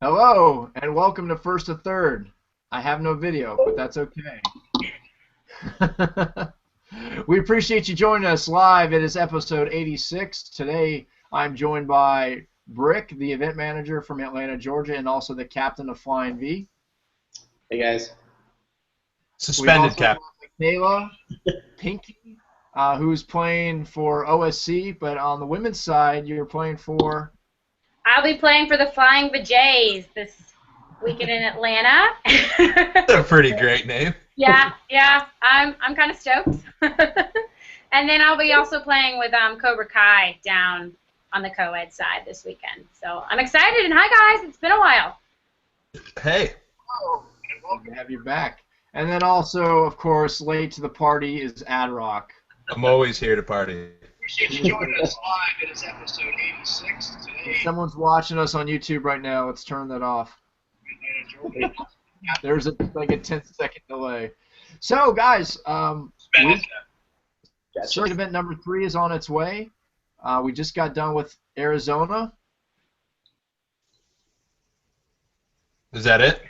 Hello, and welcome to First to Third. I have no video, but that's okay. We appreciate you joining us live. It is episode 86. Today, I'm joined by Brick, the event manager from Atlanta, Georgia, and also the captain of Flying V. Hey guys. Suspended captain. Michaela Pinky, who's playing for OSC, but on the women's side, you're playing for... I'll be playing for the Flying Vajays this weekend in Atlanta. That's a pretty great name. Yeah, I'm kind of stoked. And then I'll be also playing with Cobra Kai down on the co-ed side this weekend. So I'm excited, and hi guys, it's been a while. Hey. Hello, and welcome to have you back. And then also, of course, late to the party is Adrock. I'm always here to party. Appreciate you joining us live. It is episode 86 today. If someone's watching us on YouTube right now, let's turn that off. There's like a 10-second delay. So, guys, circuit event number 3 is on its way. We just got done with Arizona. Is that it?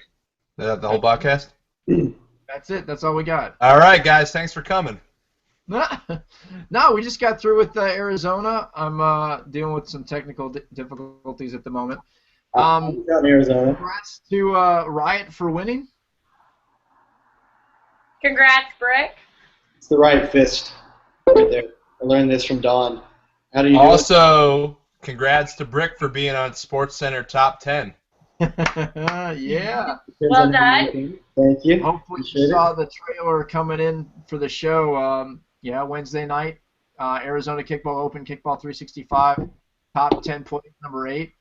Is that the whole podcast? That's it. That's all we got. All right, guys. Thanks for coming. No, we just got through with Arizona. I'm dealing with some technical difficulties at the moment. Down in Arizona. Congrats to Riot for winning. Congrats, Brick. It's the right fist right there. I learned this from Dawn. How do you do Also, congrats to Brick for being on SportsCenter Top 10. Yeah. it? Well done. Thank you. Hopefully Appreciate you saw it. the trailer coming in for the show. Yeah, Wednesday night, Arizona Kickball Open, Kickball 365, top 10 place, number 8.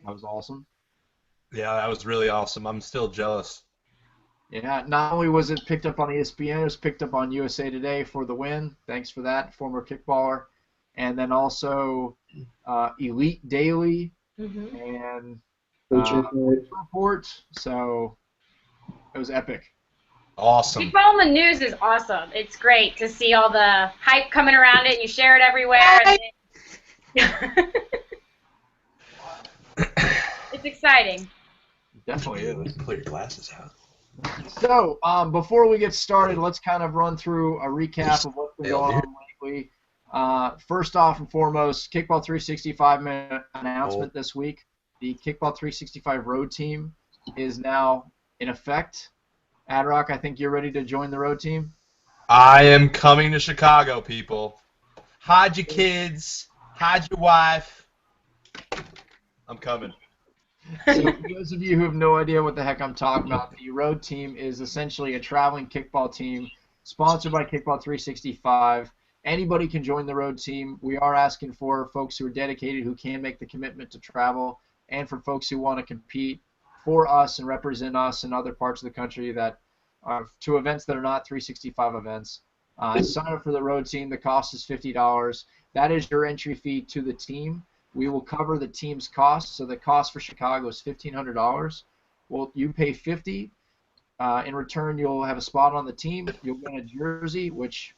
That was awesome. Yeah, that was really awesome. I'm still jealous. Yeah, not only was it picked up on ESPN, it was picked up on USA Today for the win. Thanks for that, former kickballer. And then also Elite Daily and Report. So it was epic. Awesome. Kickball in the news is awesome. It's great to see all the hype coming around it, and you share it everywhere. And it's exciting. Definitely is. Pull your glasses out. So, before we get started, let's kind of run through a recap of what's been going on lately. First off and foremost, Kickball 365 announcement this week. The Kickball 365 road team is now in effect. Adrock, I think you're ready to join the road team. I am coming to Chicago, people. Hide your kids. Hide your wife. I'm coming. So for those of you who have no idea what the heck I'm talking about, the road team is essentially a traveling kickball team sponsored by Kickball 365. Anybody can join the road team. We are asking for folks who are dedicated, who can make the commitment to travel, and for folks who want to compete for us and represent us in other parts of the country that are to events that are not 365 events. Sign up for the road team. The cost is $50. That is your entry fee to the team. We will cover the team's costs. So the cost for Chicago is $1,500. Well, you pay $50. In return, you'll have a spot on the team. You'll get a jersey, which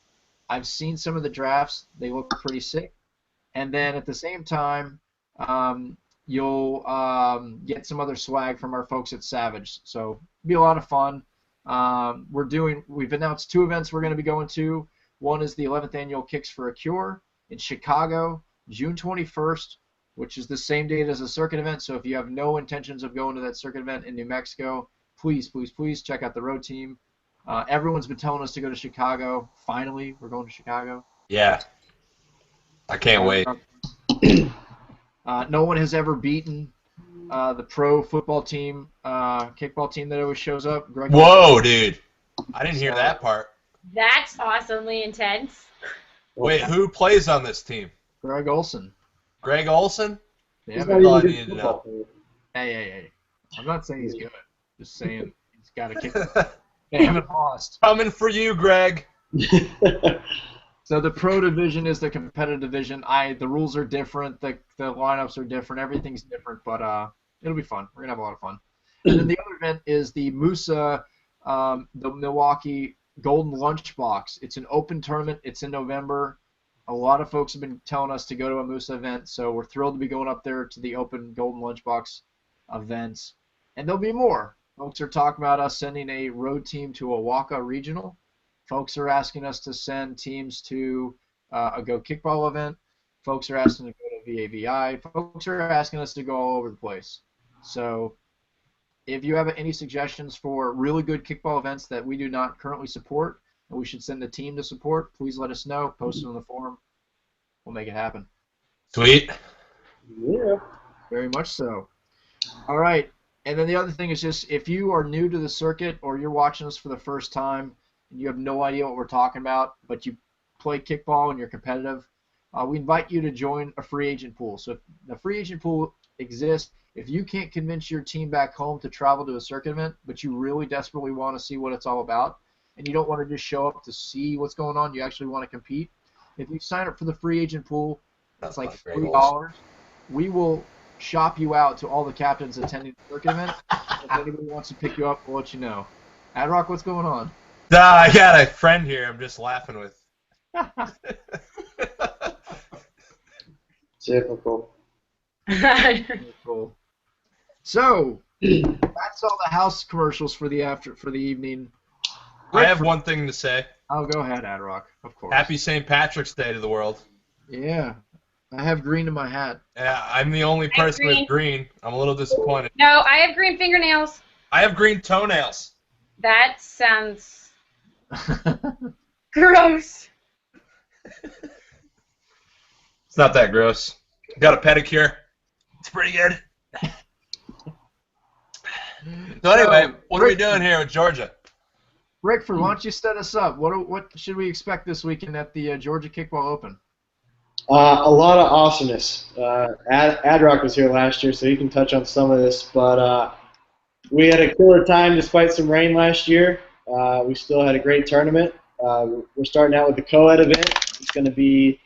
I've seen some of the drafts. They look pretty sick. And then at the same time, you'll get some other swag from our folks at Savage. So it'll be a lot of fun. We've announced 2 events we're going to be going to. One is the 11th annual Kicks for a Cure in Chicago, June 21st, which is the same date as the circuit event. So if you have no intentions of going to that circuit event in New Mexico, please, please, please check out the road team. Everyone's been telling us to go to Chicago. Finally, we're going to Chicago. Yeah. I can't wait. No one has ever beaten the pro football team, kickball team that always shows up. Whoa, dude. I didn't hear that part. That's awesomely intense. Wait, who plays on this team? Greg Olson. Greg Olson? Yeah, He's man. not all I even needed good to football know. player. Hey. I'm not saying he's good. Just saying he's got to kick. They haven't lost. Coming for you, Greg. So the pro division is the competitive division. The rules are different. The lineups are different. Everything's different, but it'll be fun. We're gonna have a lot of fun. And then the other event is the Musa, the Milwaukee Golden Lunchbox. It's an open tournament. It's in November. A lot of folks have been telling us to go to a Musa event, so we're thrilled to be going up there to the open Golden Lunchbox events, and there'll be more. Folks are talking about us sending a road team to Owaka Regional. Folks are asking us to send teams to a Go Kickball event. Folks are asking to go to VAVI. Folks are asking us to go all over the place. So if you have any suggestions for really good kickball events that we do not currently support and we should send a team to support, please let us know. Post it on the forum. We'll make it happen. Sweet. Yeah. Very much so. All right. And then the other thing is just if you are new to the circuit or you're watching us for the first time and you have no idea what we're talking about, but you play kickball and you're competitive, we invite you to join a free agent pool. So if the free agent pool exists, if you can't convince your team back home to travel to a circuit event, but you really desperately want to see what it's all about, and you don't want to just show up to see what's going on, you actually want to compete, if you sign up for the free agent pool, that's like $3. We will shop you out to all the captains attending the circuit event. If anybody wants to pick you up, we'll let you know. Adrock, what's going on? I got a friend here I'm just laughing with. Typical. Cool. So that's all the house commercials for the evening. I have one thing to say. Oh, go ahead, Adrock. Of course. Happy St. Patrick's Day to the world. Yeah, I have green in my hat. Yeah, I'm the only person with green. I'm a little disappointed. No, I have green fingernails. I have green toenails. That sounds gross. It's not that gross. Got a pedicure. It's pretty good. So anyway, what are we doing here with Georgia? Rickford, why don't you set us up? What should we expect this weekend at the Georgia Kickball Open? A lot of awesomeness. Adrock was here last year, so he can touch on some of this. But we had a killer time despite some rain last year. We still had a great tournament. We're starting out with the co-ed event. It's going to be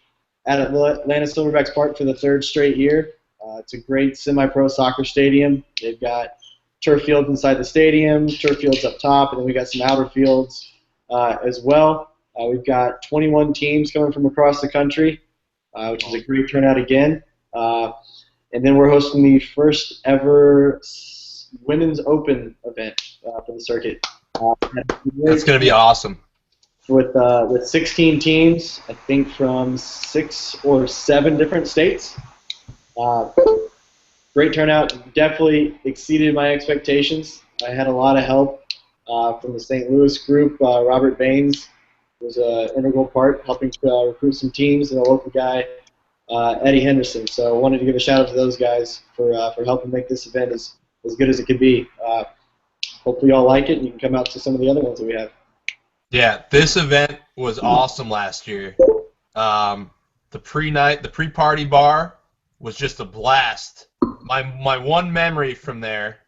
at Atlanta Silverbacks Park for the third straight year. It's a great semi-pro soccer stadium. They've got turf fields inside the stadium, turf fields up top, and then we got some outer fields as well. We've got 21 teams coming from across the country, which is a great turnout again. And then we're hosting the first ever Women's Open event for the circuit. That's going to be awesome. With 16 teams, I think from 6 or 7 different states. Great turnout. Definitely exceeded my expectations. I had a lot of help from the St. Louis group. Robert Baines was an integral part helping to recruit some teams, and a local guy, Eddie Henderson. So I wanted to give a shout out to those guys for helping make this event as good as it could be. Hopefully you all like it, and you can come out to some of the other ones that we have. Yeah, this event was awesome last year. The pre-party bar was just a blast. My one memory from there,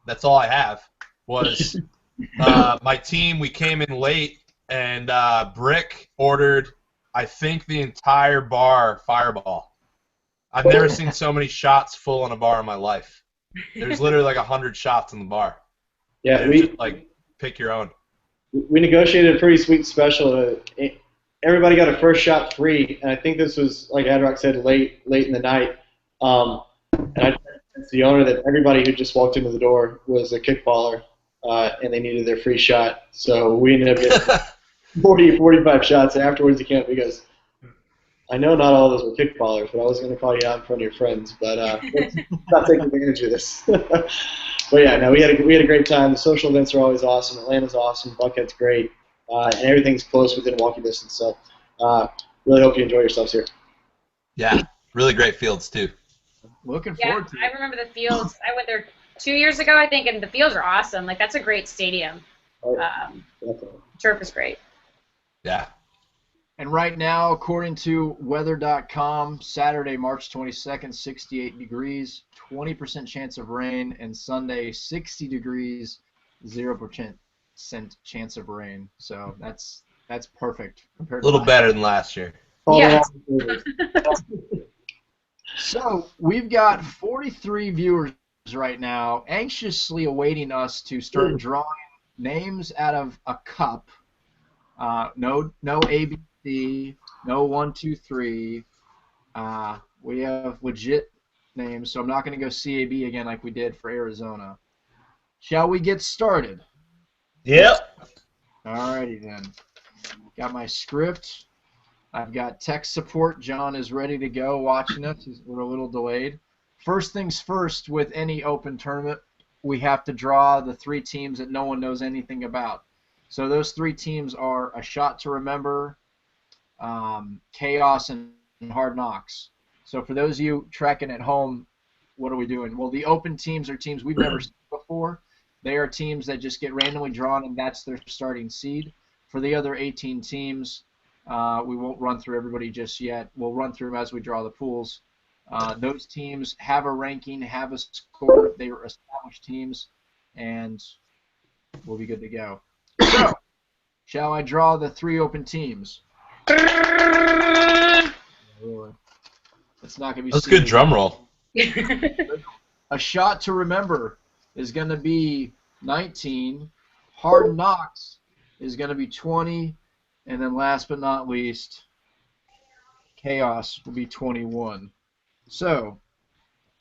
that's all I have, was my team, we came in late, and Brick ordered, I think, the entire bar Fireball. I've never seen so many shots full in a bar in my life. There's literally like 100 shots in the bar. Yeah, just like pick your own. We negotiated a pretty sweet special. Everybody got a first shot free, and I think this was, like Adrock said, late in the night. And I told the owner that everybody who just walked into the door was a kickballer, and they needed their free shot. So we ended up getting 40, 45 shots. And afterwards, he came up and goes, I know not all of those were kickballers, but I was going to call you out in front of your friends. But let's not take advantage of this. But yeah, no, we had a great time. The social events are always awesome. Atlanta's awesome. Buckhead's great, and everything's close within walking distance. So really hope you enjoy yourselves here. Yeah, really great fields too. Looking forward to it. I remember the fields. I went there 2 years ago, I think, and the fields are awesome. Like, that's a great stadium. Oh, yeah. Definitely. Turf is great. Yeah. And right now, according to weather.com, Saturday, March 22nd, 68 degrees, 20% chance of rain, and Sunday, 60 degrees, 0% chance of rain. So that's perfect compared A little to better than last year. Yeah. So we've got 43 viewers right now, anxiously awaiting us to start drawing names out of a cup. No ABC, no 1, 2, 3. We have legit names, so I'm not going to go CAB again like we did for Arizona. Shall we get started? Yep. Alrighty then. Got my script. I've got tech support. John is ready to go watching us. We're a little delayed. First things first, with any open tournament, we have to draw the 3 teams that no one knows anything about. So those 3 teams are A Shot to Remember, Chaos, and Hard Knocks. So for those of you tracking at home, what are we doing? Well, the open teams are teams we've never seen before. They are teams that just get randomly drawn, and that's their starting seed. For the other 18 teams, we won't run through everybody just yet. We'll run through them as we draw the pools. Those teams have a ranking, have a score. They are established teams, and we'll be good to go. So, shall I draw the 3 open teams? It's not going to be. That's a good drum roll. A Shot to Remember is going to be 19. Hard Knocks is going to be 20. And then last but not least, Chaos will be 21. So,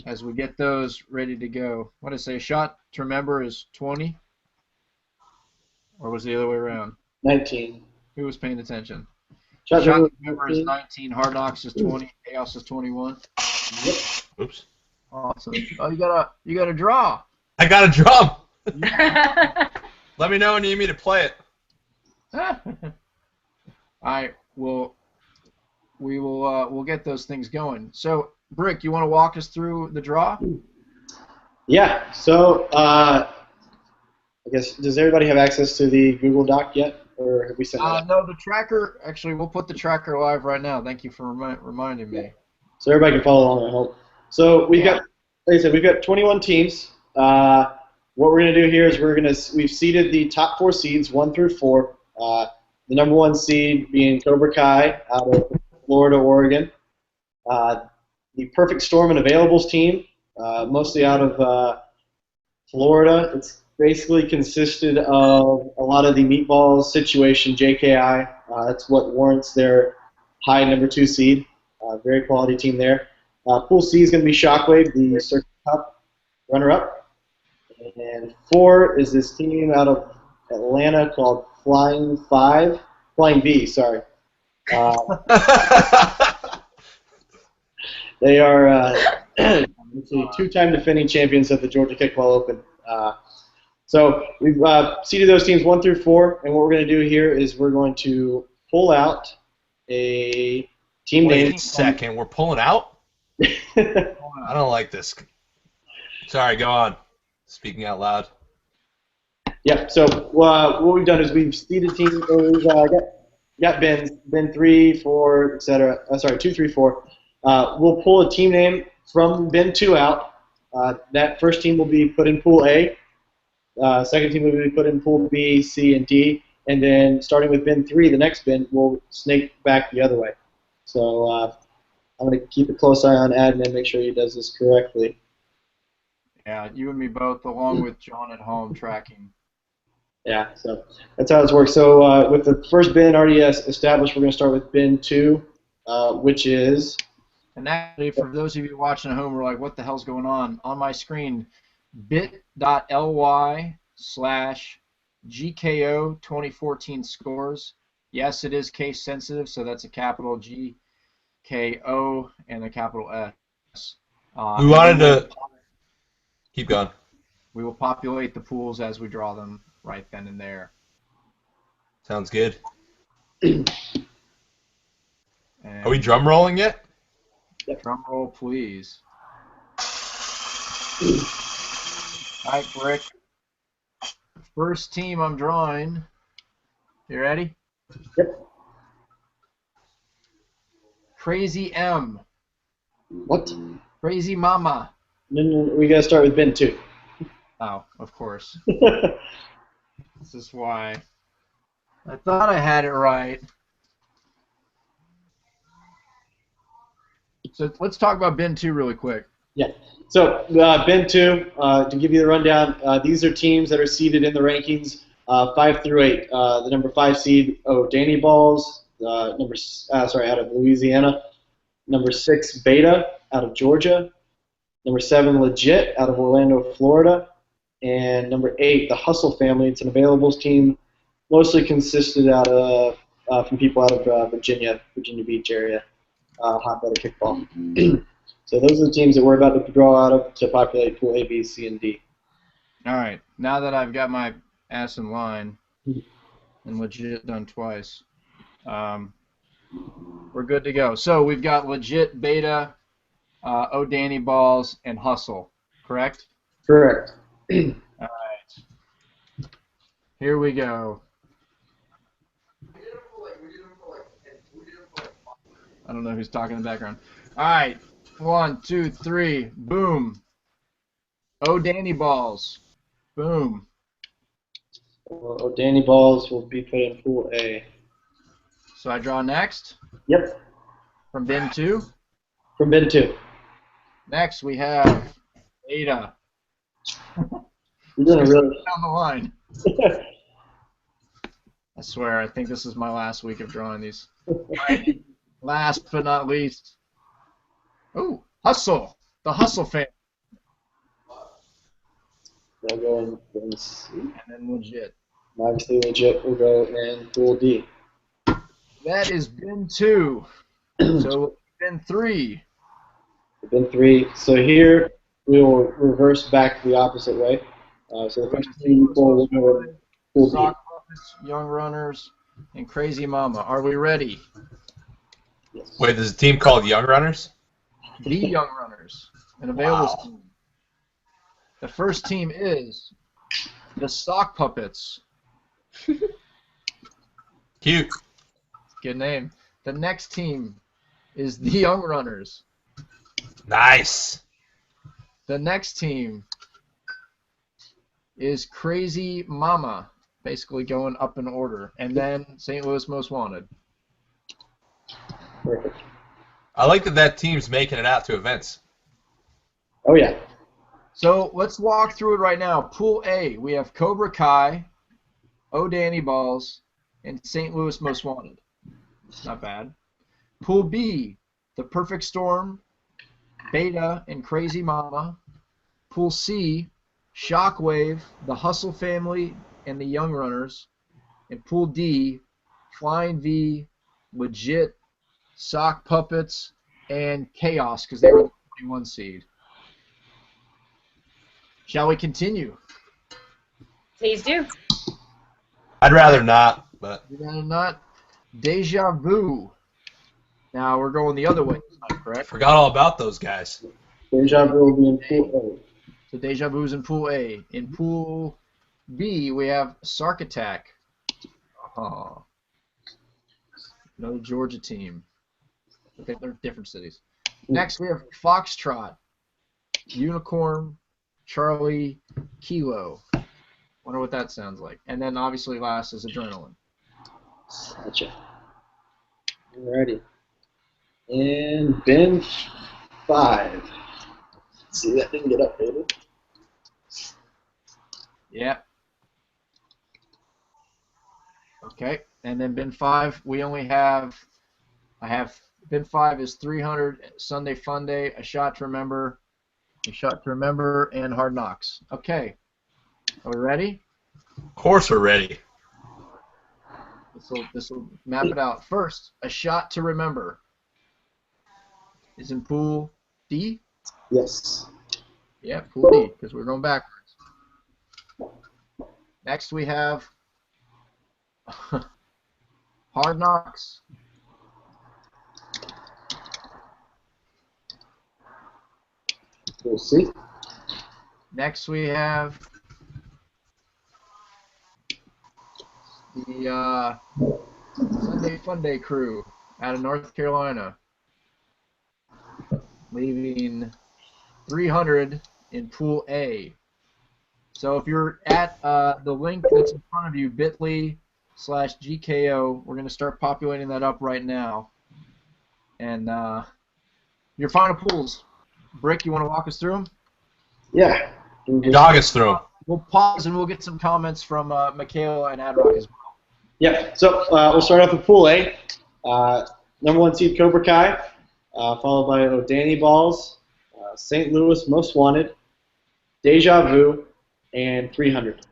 as we get those ready to go, what did I say? A Shot to Remember is 20? Or was it the other way around? 19. Who was paying attention? Shot to Remember is 19. Hard Knocks is 20. Chaos is 21. Yep. Oops. Awesome. Oh, you got a draw. I got a drum. Let me know when you need me to play it. All right. Well, we'll get those things going. So, Brick, you want to walk us through the draw? Yeah. So, I guess, does everybody have access to the Google Doc yet, or have we sent that out? No, the tracker. Actually, we'll put the tracker live right now. Thank you for reminding me. So everybody can follow along, I hope. So we've got, like I said, we've got 21 teams. What we're going to do here is we've seeded the top 4 seeds, 1 through 4. The number 1 seed being Cobra Kai out of Florida, Oregon. The Perfect Storm and Availables team, mostly out of Florida. It's basically consisted of a lot of the meatballs situation, JKI. That's what warrants their high number 2 seed. Very quality team there. Pool C is going to be Shockwave, the Circuit Cup runner-up. And 4 is this team out of Atlanta called Flying V, sorry. They are 2-time defending champions of the Georgia Kickball Open. So we've seeded those teams 1 through 4, and what we're going to do here is we're going to pull out a team name. Wait a second, we're pulling out? I don't like this. Sorry, go on. Speaking out loud. Yeah, so what we've done is we've seeded teams. We've got Ben 3, 4, etc. Sorry, 2, 3, 4. We'll pull a team name from Ben 2 out. That first team will be put in Pool A. Second team will be put in Pool B, C, and D. And then starting with Ben 3, the next Ben will snake back the other way. So I'm going to keep a close eye on admin and make sure he does this correctly. Yeah, you and me both, along with John at home tracking. Yeah, so that's how this works. So with the first bin already established, we're going to start with bin 2, which is... And actually, for those of you watching at home, we're like, what the hell's going on? On my screen, bit.ly/GKO 2014 scores. Yes, it is case sensitive, so that's a capital GKO and a capital S. We wanted to... Keep going. We will populate the pools as we draw them right then and there. Sounds good. And Are we drum rolling yet? Drum roll, please. All right, Brick. First team I'm drawing. You ready? Yep. Crazy M. What? Crazy Mama. No, we got to start with bin 2. Oh, of course. This is why. I thought I had it right. So let's talk about bin 2 really quick. Yeah. So bin 2, to give you the rundown, these are teams that are seeded in the rankings 5 through 8. The number 5 seed, Danny Balls, out of Louisiana. Number 6, Beta, out of Georgia. Number 7, Legit, out of Orlando, Florida. And number 8, the Hustle family. It's an availables team, mostly consisted out of from people out of Virginia Beach area, hotbed of kickball. So those are the teams that we're about to draw out of to populate Pool A, B, C, and D. All right. Now that I've got my ass in line and Legit done twice, we're good to go. So we've got Legit, Beta, O'Danny Balls, and Hustle, correct? Correct. All right. Here we go. I don't know who's talking in the background. All right. 1, 2, 3. Boom. O'Danny Balls. Boom. Well, O'Danny Balls will be put in Pool A. So I draw next. Yep. From bin 2. From bin 2. Next we have Beta. You're doing a really down the line. I swear, I think this is my last week of drawing these. Last but not least. Oh, Hustle. The Hustle fan. They'll go in C. And then Legit. Obviously, Legit will go in Pool D. That is bin 2. So bin 3. Bin 3. So here we will reverse back the opposite way. So the first 3 people will go in Pool D. Sock Puppets, Young Runners, and Crazy Mama. Are we ready? Yes. Wait, there's a team called Young Runners? The Young Runners. An available team. The first team is the Sock Puppets. Cute. Good name. The next team is the Young Runners. Nice. The next team is Crazy Mama, basically going up in order. And then St. Louis Most Wanted. Perfect. I like that team's making it out to events. Oh, yeah. So let's walk through it right now. Pool A, we have Cobra Kai, O'Danny Balls, and St. Louis Most Wanted. Not bad. Pool B, The Perfect Storm, Beta, and Crazy Mama. Pool C, Shockwave, The Hustle Family, and the Young Runners. And Pool D, Flying V, Legit, Sock Puppets, and Chaos, because they were the 21 seed. Shall we continue? Please do. I'd rather not, but You'd rather not? Deja Vu. Now we're going the other way, correct? forgot all about those guys. Deja Vu will be in Pool So Deja Vu's in Pool A. In Pool B, we have Sark Attack. Another Georgia team. Okay, they're different cities. Next, we have Foxtrot, Unicorn, Charlie, Kilo. Wonder what that sounds like. And then obviously last is Adrenaline. A. Gotcha. Alrighty. And bin 5. Let's see, that didn't get updated. Yep. Okay, and then bin 5, we only have, bin 5 is 300, Sunday Fun Day, A Shot to Remember, and Hard Knocks. Okay, are we ready? Of course we're ready. This will map it out. First, A Shot to Remember is in Pool D. Yes. Yeah, Pool D, because we're going backwards. Next we have Hard Knocks. We'll see. Next we have the Sunday Fun Day crew out of North Carolina, leaving 300 in Pool A. So if you're at the link that's in front of you, bit.ly/GKO, we're going to start populating that up right now. And your final pools. Brick, you want to walk us through them? Yeah. Dog us through 'em. We'll pause and we'll get some comments from Michaela and Adrock as well. Yep. So we'll start off with Pool A. Number 1 seed Cobra Kai, followed by O'Danny Balls, St. Louis Most Wanted, Deja Vu, and 300.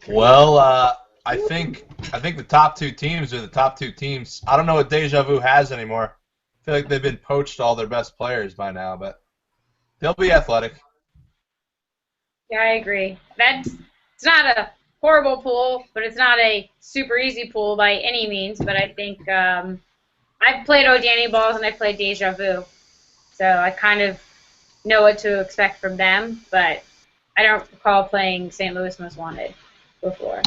Well, I think the top two teams are the top two teams. I don't know what Deja Vu has anymore. I feel like they've been poached all their best players by now, but they'll be athletic. Yeah, I agree. It's not a horrible pool, but it's not a super easy pool by any means. But I think I've played O'Danny Balls and I've played Deja Vu, so I kind of know what to expect from them. But I don't recall playing St. Louis Most Wanted before.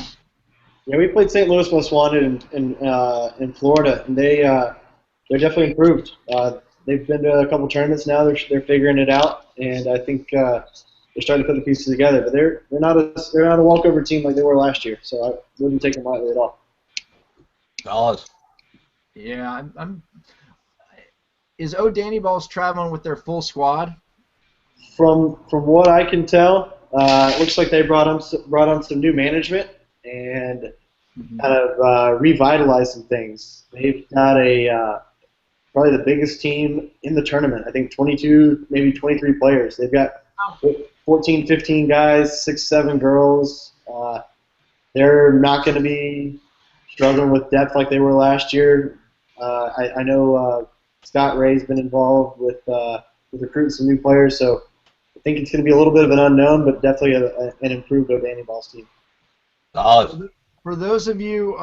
Yeah, we played St. Louis Most Wanted in Florida, and they're definitely improved. They've been to a couple tournaments now. They're figuring it out, and I think they're starting to put the pieces together. But they're not a walkover team like they were last year, so I wouldn't take them lightly at all. Dollars. Yeah, is O'Danny Balls traveling with their full squad? From what I can tell, it looks like they brought on some new management and kind of revitalized some things. They've got probably the biggest team in the tournament. I think 22, maybe 23 players. They've got 14, 15 guys, 6, 7 girls. They're not going to be struggling with depth like they were last year. I know Scott Ray's been involved with recruiting some new players, so I think it's going to be a little bit of an unknown, but definitely an improved O'Danny Balls team. Dollars. For those of you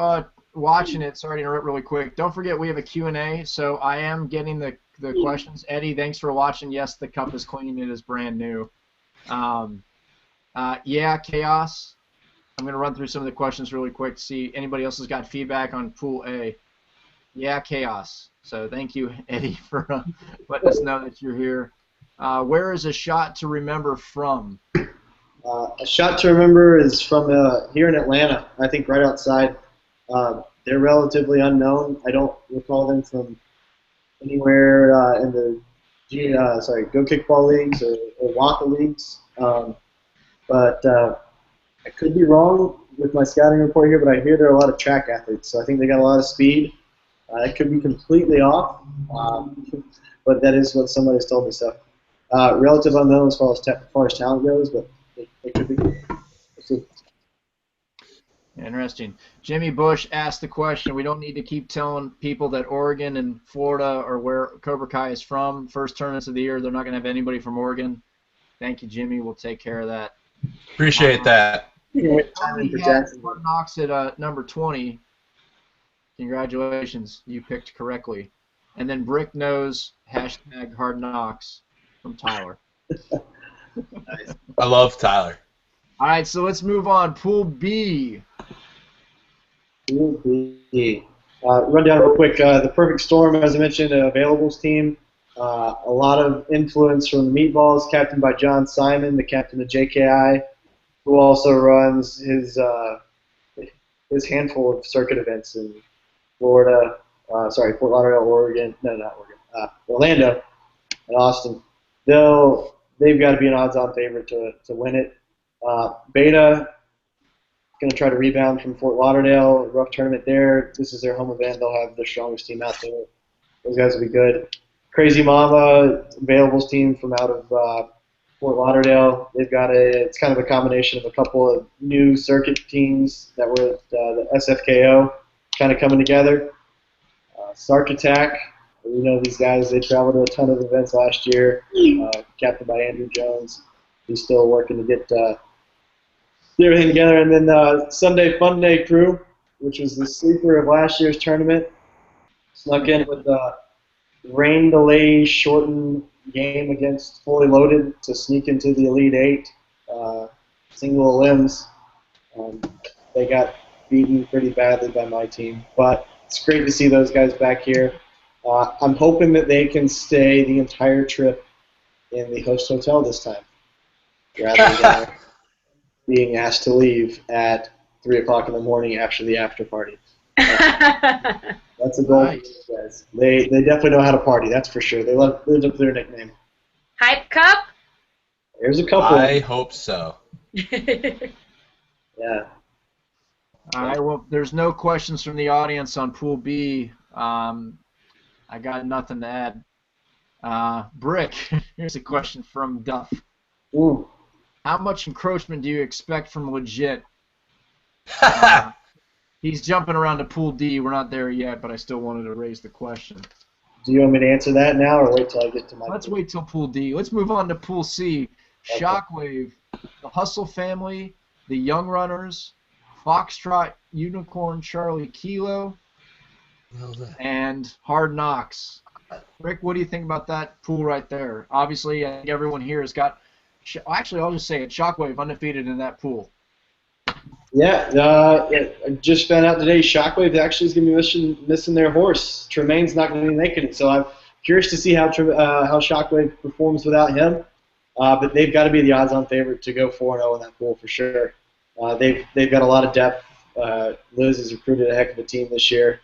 watching it, sorry to interrupt really quick, don't forget we have a Q&A, so I am getting the questions. Eddie, thanks for watching. Yes, the cup is clean. It is brand new. Yeah, Chaos. I'm going to run through some of the questions really quick to see anybody else has got feedback on Pool A. Yeah, Chaos. So thank you, Eddie, for letting us know that you're here. Where is a shot to remember from? A shot to remember is from here in Atlanta, I think right outside. They're relatively unknown. I don't recall them from anywhere in the Go Kickball leagues or Waka leagues. But I could be wrong with my scouting report here, but I hear there are a lot of track athletes, so I think they got a lot of speed. It could be completely off, but that is what somebody's told me. So relative unknown as far as talent goes, but it could be. Let's see. Interesting. Jimmy Bush asked the question. We don't need to keep telling people that Oregon and Florida are where Cobra Kai is from. First tournaments of the year, they're not going to have anybody from Oregon. Thank you, Jimmy. We'll take care of that. Appreciate that. Tony has Hard Knocks at number 20. Congratulations. You picked correctly. And then Brick knows hashtag Hard Knocks from Tyler. Nice. I love Tyler. All right, so let's move on. Pool B. Pool B. Run down real quick. The Perfect Storm, as I mentioned, availables team. A lot of influence from the Meatballs, captained by John Simon, the captain of JKI, who also runs his handful of circuit events in Florida. Fort Lauderdale, Oregon. No, not Oregon. Orlando and Austin. They've got to be an odds-on favorite to win it. Beta going to try to rebound from Fort Lauderdale. Rough tournament there. This is their home event. They'll have their strongest team out there. Those guys will be good. Crazy Mama, availables team from out of Fort Lauderdale. They've got it's kind of a combination of a couple of new circuit teams that were at the SFKO kind of coming together. Sark Attack. We know these guys. They traveled to a ton of events last year. Captained by Andrew Jones. He's still working to get everything together. And then Sunday Fun Day crew, which was the sleeper of last year's tournament, snuck in with rain delay shortened game against Fully Loaded to sneak into the Elite Eight. Single limbs. They got beaten pretty badly by my team, but it's great to see those guys back here. I'm hoping that they can stay the entire trip in the host hotel this time, rather than being asked to leave at 3 o'clock in the morning after the after party. That's a goal for these guys. They definitely know how to party, that's for sure. They lived up to their nickname. Hype Cup? There's a couple. I hope so. Yeah. All right, well, there's no questions from the audience on Pool B. I got nothing to add. Brick, here's a question from Duff. Ooh. How much encroachment do you expect from Legit? Uh, he's jumping around to Pool D. We're not there yet, but I still wanted to raise the question. Do you want me to answer that now, or wait till I get to my? Let's wait till Pool D. Let's move on to Pool C. Okay. Shockwave, the Hustle Family, the Young Runners, Foxtrot, Unicorn, Charlie Kilo, and Hard Knocks. Rick, what do you think about that pool right there? Obviously, I think everyone here has got. Actually, I'll just say it. Shockwave undefeated in that pool. Yeah, I just found out today Shockwave actually is going to be missing their horse. Tremaine's not going to be making it, so I'm curious to see how Shockwave performs without him. But they've got to be the odds-on favorite to go 4-0 in that pool for sure. They've got a lot of depth. Liz has recruited a heck of a team this year.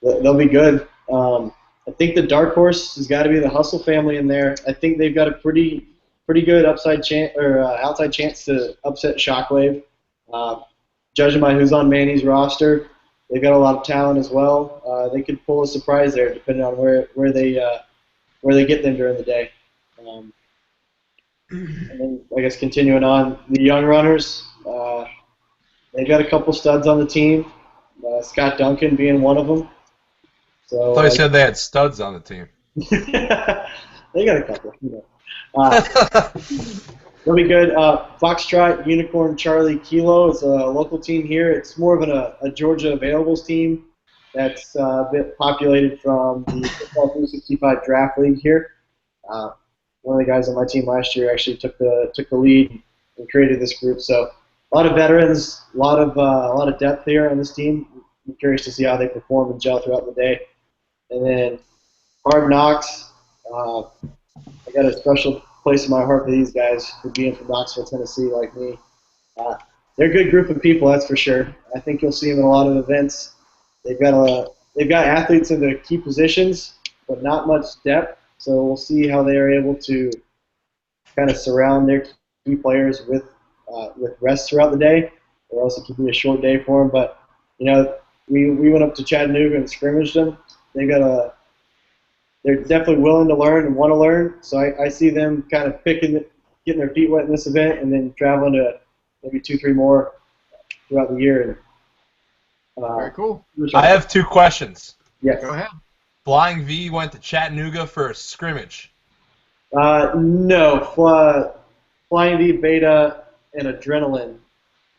They'll be good. I think the dark horse has got to be the Hustle Family in there. I think they've got a pretty good outside chance to upset Shockwave. Judging by who's on Manny's roster, they've got a lot of talent as well. They could pull a surprise there, depending on where they get them during the day. And then I guess continuing on, the Young Runners, they've got a couple studs on the team. Scott Duncan being one of them. So I thought you said they had studs on the team. they got a couple. You know. They'll be good. Foxtrot, Unicorn, Charlie Kilo is a local team here. It's more of a Georgia Availables team that's a bit populated from the Kickball 365 draft league here. One of the guys on my team last year actually took the lead and created this group. So a lot of veterans, a lot of depth here on this team. I'm curious to see how they perform and gel throughout the day. And then Hard Knocks. I got a special place in my heart for these guys for being from Knoxville, Tennessee, like me. They're a good group of people, that's for sure. I think you'll see them in a lot of events. They've got athletes in the key positions, but not much depth. So we'll see how they are able to kind of surround their key players with rest throughout the day, or else it could be a short day for them. But we went up to Chattanooga and scrimmaged them. They're definitely willing to learn and want to learn. So I see them kind of getting their feet wet in this event, and then traveling to maybe 2-3 more throughout the year. Very cool. I have 2 questions. Yes. Go ahead. Flying V went to Chattanooga for a scrimmage. No. Flying V, Beta, and Adrenaline.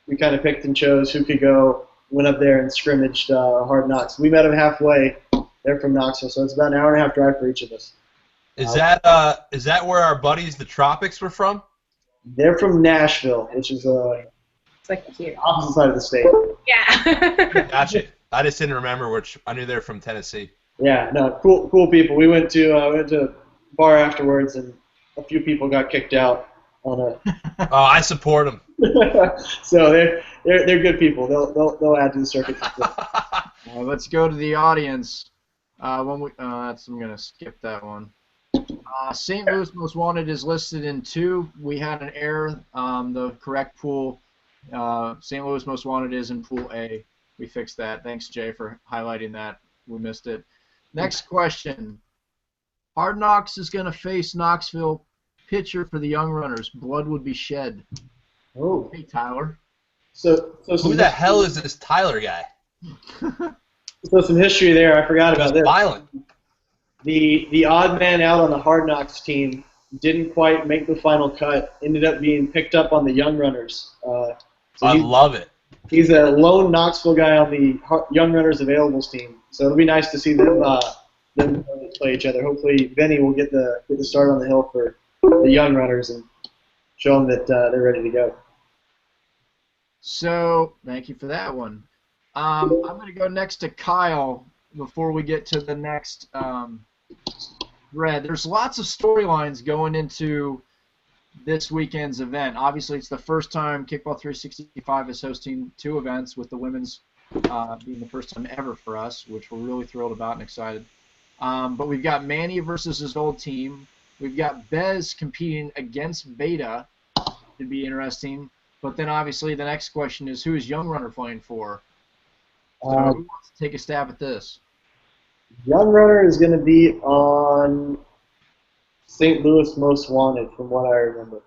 We kind of picked and chose who could go. Went up there and scrimmaged Hard Knocks. We met them halfway. They're from Knoxville, so it's about an hour and a half drive for each of us. Is that where our buddies, the Tropics, were from? They're from Nashville, which is It's like here. opposite side of the state. Yeah. Gotcha. I just didn't remember which. I knew they were from Tennessee. Yeah, no, cool people. We went to a bar afterwards, and a few people got kicked out on a. Oh, I support them. So they're good people. They'll add to the circuit. Let's go to the audience. I'm gonna skip that one. St. Louis Most Wanted is listed in 2. We had an error. The correct pool. St. Louis Most Wanted is in Pool A. We fixed that. Thanks, Jay, for highlighting that. We missed it. Next question. Hard Knocks is going to face Knoxville. Pitcher for the Young Runners. Blood would be shed. Oh. Hey, Tyler. So Who the hell is this Tyler guy? So some history there. I forgot about this. Violent. The odd man out on the Hard Knocks team didn't quite make the final cut. Ended up being picked up on the Young Runners. I love it. He's a lone Knoxville guy on the Young Runners Availables team. So it'll be nice to see them play each other. Hopefully, Benny will get the start on the hill for the Young Runners and show them that they're ready to go. So, thank you for that one. I'm going to go next to Kyle before we get to the next thread. There's lots of storylines going into this weekend's event. Obviously, it's the first time Kickball 365 is hosting 2 events, with the women's being the first time ever for us, which we're really thrilled about and excited. But we've got Manny versus his old team. We've got Bez competing against Beta. It'd be interesting. But then, obviously, the next question is, who is Young Runner playing for? So who wants to take a stab at this? Young Runner is going to be on St. Louis Most Wanted, from what I remember.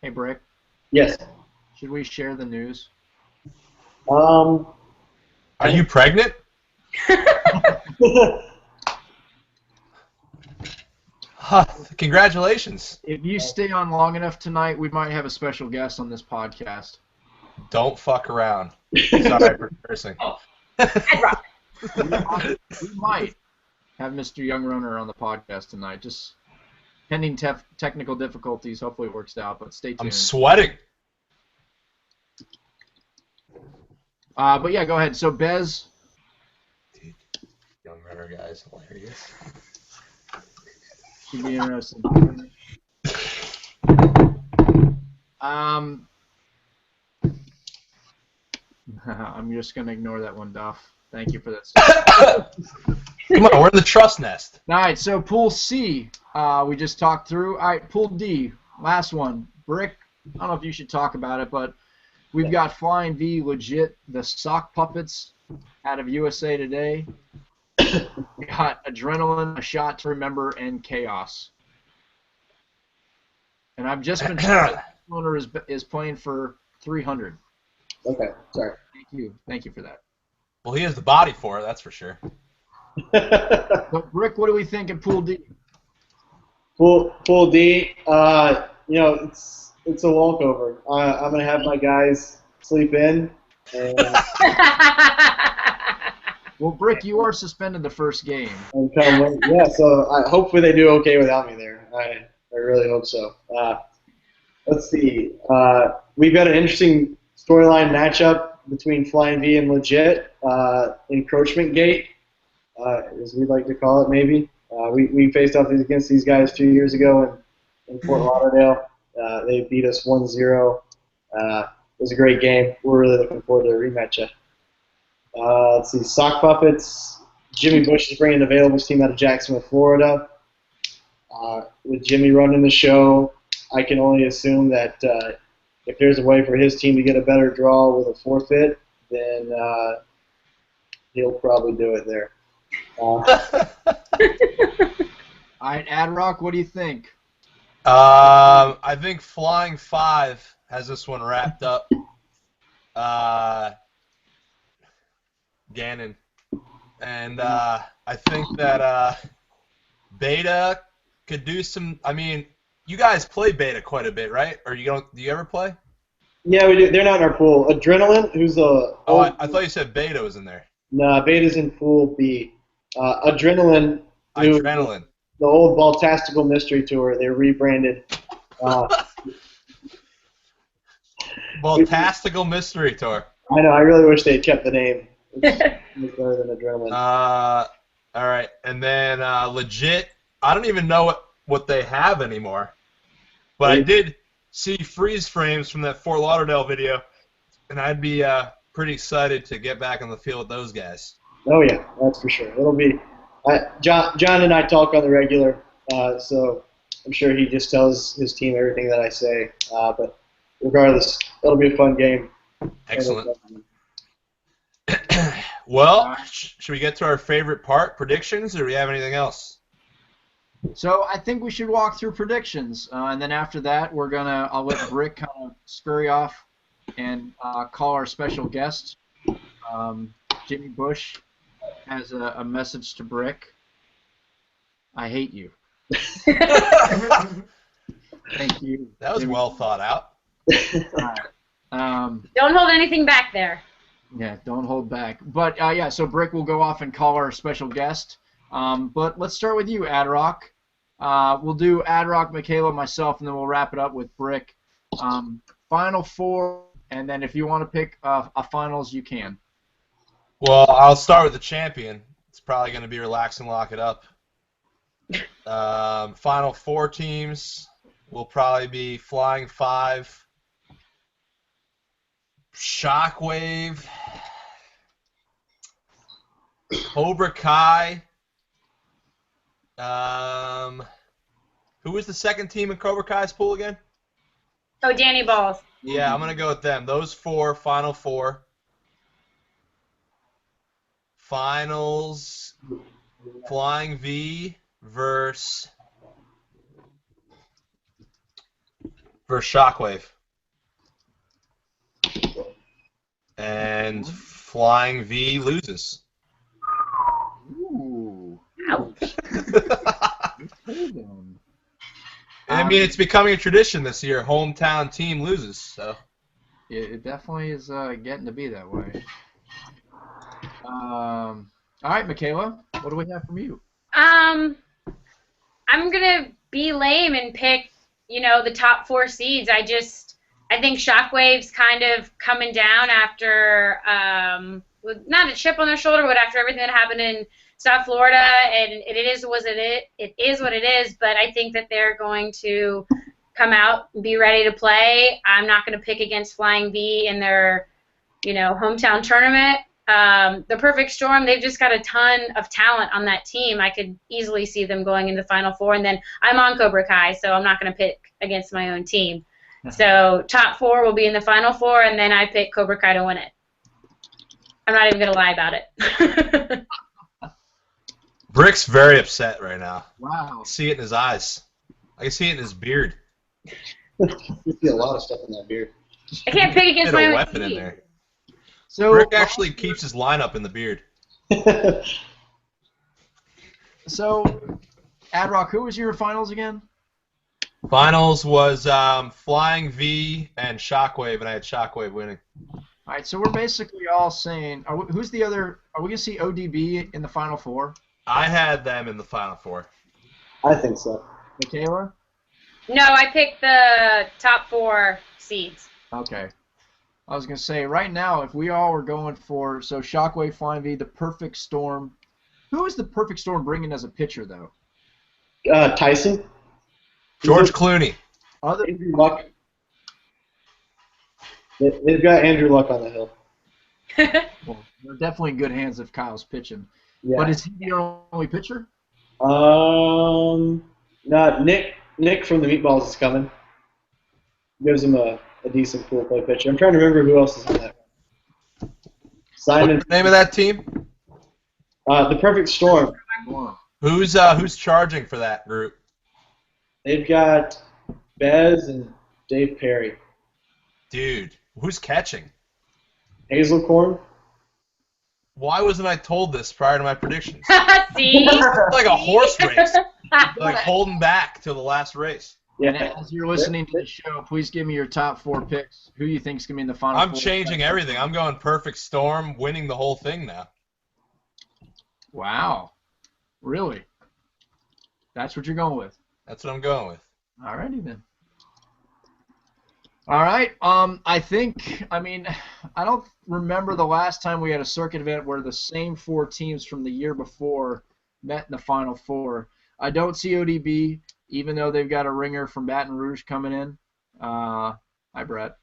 Hey, Brick, Yes. should we share the news? Um, Are you pregnant? Huh, congratulations. If you stay on long enough tonight, we might have a special guest on this podcast. Don't fuck around. Sorry for cursing. We might have Mr. Young Runner on the podcast tonight. Just pending technical difficulties. Hopefully it works out, but stay tuned. I'm sweating. But yeah, go ahead. So Bez. Dude, Young Runner guy's hilarious. Should be interesting. I'm just gonna ignore that one, Duff. Thank you for that. Come on, we're in the trust nest. All right, so Pool C, we just talked through. All right, Pool D, last one. Brick, I don't know if you should talk about it, but we've got Flying V, legit, the sock puppets out of USA Today. We got Adrenaline, A Shot to Remember, and Chaos. And I've just been told owner is playing for 300. Okay, sorry. Thank you for that. Well, he has the body for it, that's for sure. So, Rick, what do we think in Pool D? Pool D, it's a walkover. I'm gonna have my guys sleep in. And Well, Brick, you are suspended the first game. So hopefully they do okay without me there. I really hope so. Let's see. We've got an interesting storyline matchup between Flying V and Legit, Encroachment Gate, as we'd like to call it, maybe. We faced off against these guys 2 years ago in Fort Lauderdale. They beat us 1-0. It was a great game. We're really looking forward to a rematch. Let's see. Sock Puppets. Jimmy Bush is bringing the Availables team out of Jacksonville, Florida. With Jimmy running the show, I can only assume that if there's a way for his team to get a better draw with a forfeit, then he'll probably do it there. All right, Adrock, what do you think? I think Flying 5 has this one wrapped up. Gannon. And I think that Beta could do some. I mean, you guys play Beta quite a bit, right? Or you don't? Do you ever play? Yeah, we do. They're not in our pool. Adrenaline, who's the I thought you said Beta was in there. Nah, Beta's in Pool B. Adrenaline, Adrenaline. The old Baltastical Mystery Tour. They rebranded. Baltastical Mystery Tour. I know. I really wish they'd kept the name. It's better than Adrenaline. All right, and then Legit. I don't even know what they have anymore, but I did see freeze frames from that Fort Lauderdale video, and I'd be pretty excited to get back on the field with those guys. Oh yeah, that's for sure. It'll be. John and I talk on the regular, so I'm sure he just tells his team everything that I say. But regardless, it'll be a fun game. Excellent. Well, should we get to our favorite part, predictions, or do we have anything else? So I think we should walk through predictions, and then after that, I'll let Brick kind of scurry off and call our special guest. Jimmy Bush has a message to Brick. I hate you. Thank you. That was well thought out. Don't hold anything back there. Yeah, don't hold back. But yeah, so Brick will go off and call our special guest. But let's start with you, Adrock. We'll do Adrock, Michaela, myself, and then we'll wrap it up with Brick. Final four, and then if you want to pick a finals, you can. Well, I'll start with the champion. It's probably going to be Relax and Lock It Up. Final four teams will probably be Flying 5, Shockwave, Cobra Kai. Who was the second team in Cobra Kai's pool again? Oh, Danny Balls. Yeah, I'm going to go with them. Those four, final four. Finals, Flying V versus Shockwave. And Flying V loses. Ooh. Ouch. Okay, then. I mean, it's becoming a tradition this year. Hometown team loses. So It definitely is getting to be that way. All right, Michaela, what do we have from you? I'm gonna be lame and pick, the top 4 seeds. I think Shockwave's kind of coming down after, with not a chip on their shoulder, but after everything that happened in South Florida, and it is what it is. But I think that they're going to come out and be ready to play. I'm not going to pick against Flying V in their, hometown tournament. The Perfect Storm, they've just got a ton of talent on that team. I could easily see them going in the Final Four, and then I'm on Cobra Kai, so I'm not going to pick against my own team. So top 4 will be in the Final Four, and then I pick Cobra Kai to win it. I'm not even going to lie about it. Brick's very upset right now. Wow. I see it in his eyes. I can see it in his beard. You see a lot of stuff in that beard. I can't pick against Get my a own weapon team. in there. So Brick actually keeps his lineup in the beard. So, Adrock, who was your finals again? Finals was Flying V and Shockwave, and I had Shockwave winning. All right, so we're basically all saying, who's the other? Are we gonna see ODB in the Final Four? I had them in the Final Four. I think so. Michaela? No, I picked the top 4 seeds. Okay. I was gonna say right now, if we all were going for Shockwave, Flying V, the Perfect Storm. Who is the Perfect Storm bringing as a pitcher though? Tyson. George Clooney. Other Andrew Luck. They've got Andrew Luck on the hill. well, they're definitely in good hands if Kyle's pitching. Yeah. But is he the only pitcher? No, Nick from the Meatballs is coming. Gives him a decent pool play pitcher. I'm trying to remember who else is on that. Simon. What's the name of that team? The Perfect Storm. Who's charging for that group? They've got Bez and Dave Perry. Dude, who's catching? Hazelcorn. Why wasn't I told this prior to my predictions? See? It's like a horse race. Like holding back till the last race. And Yeah. as you're listening to the show, please give me your top 4 picks. Who you think is going to be in the Final I'm Four? changing everything. I'm going Perfect Storm, winning the whole thing now. Wow. Really? That's what you're going with? That's what I'm going with. All righty then. All right. I don't remember the last time we had a circuit event where the same 4 teams from the year before met in the Final Four. I don't see ODB, even though they've got a ringer from Baton Rouge coming in. Hi, Brett.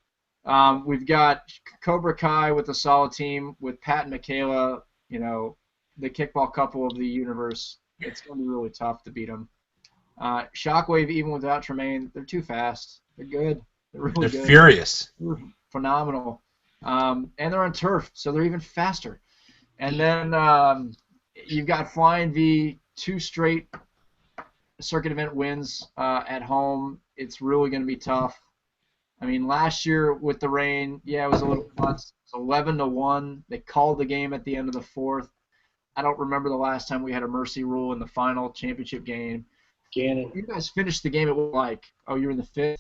We've got Cobra Kai with a solid team with Pat and Michaela, the kickball couple of the universe. It's going to be really tough to beat them. Shockwave, even without Tremaine, they're too fast. They're good. They're really They're good. furious. They're phenomenal. And they're on turf, so they're even faster. And then you've got Flying V, 2 straight circuit event wins at home. It's really going to be tough. I mean, last year with the rain, yeah, it was a little nuts. It was 11-1. They called the game at the end of the 4th. I don't remember the last time we had a mercy rule in the final championship game. Gannon. You guys finished the game at you were in the 5th?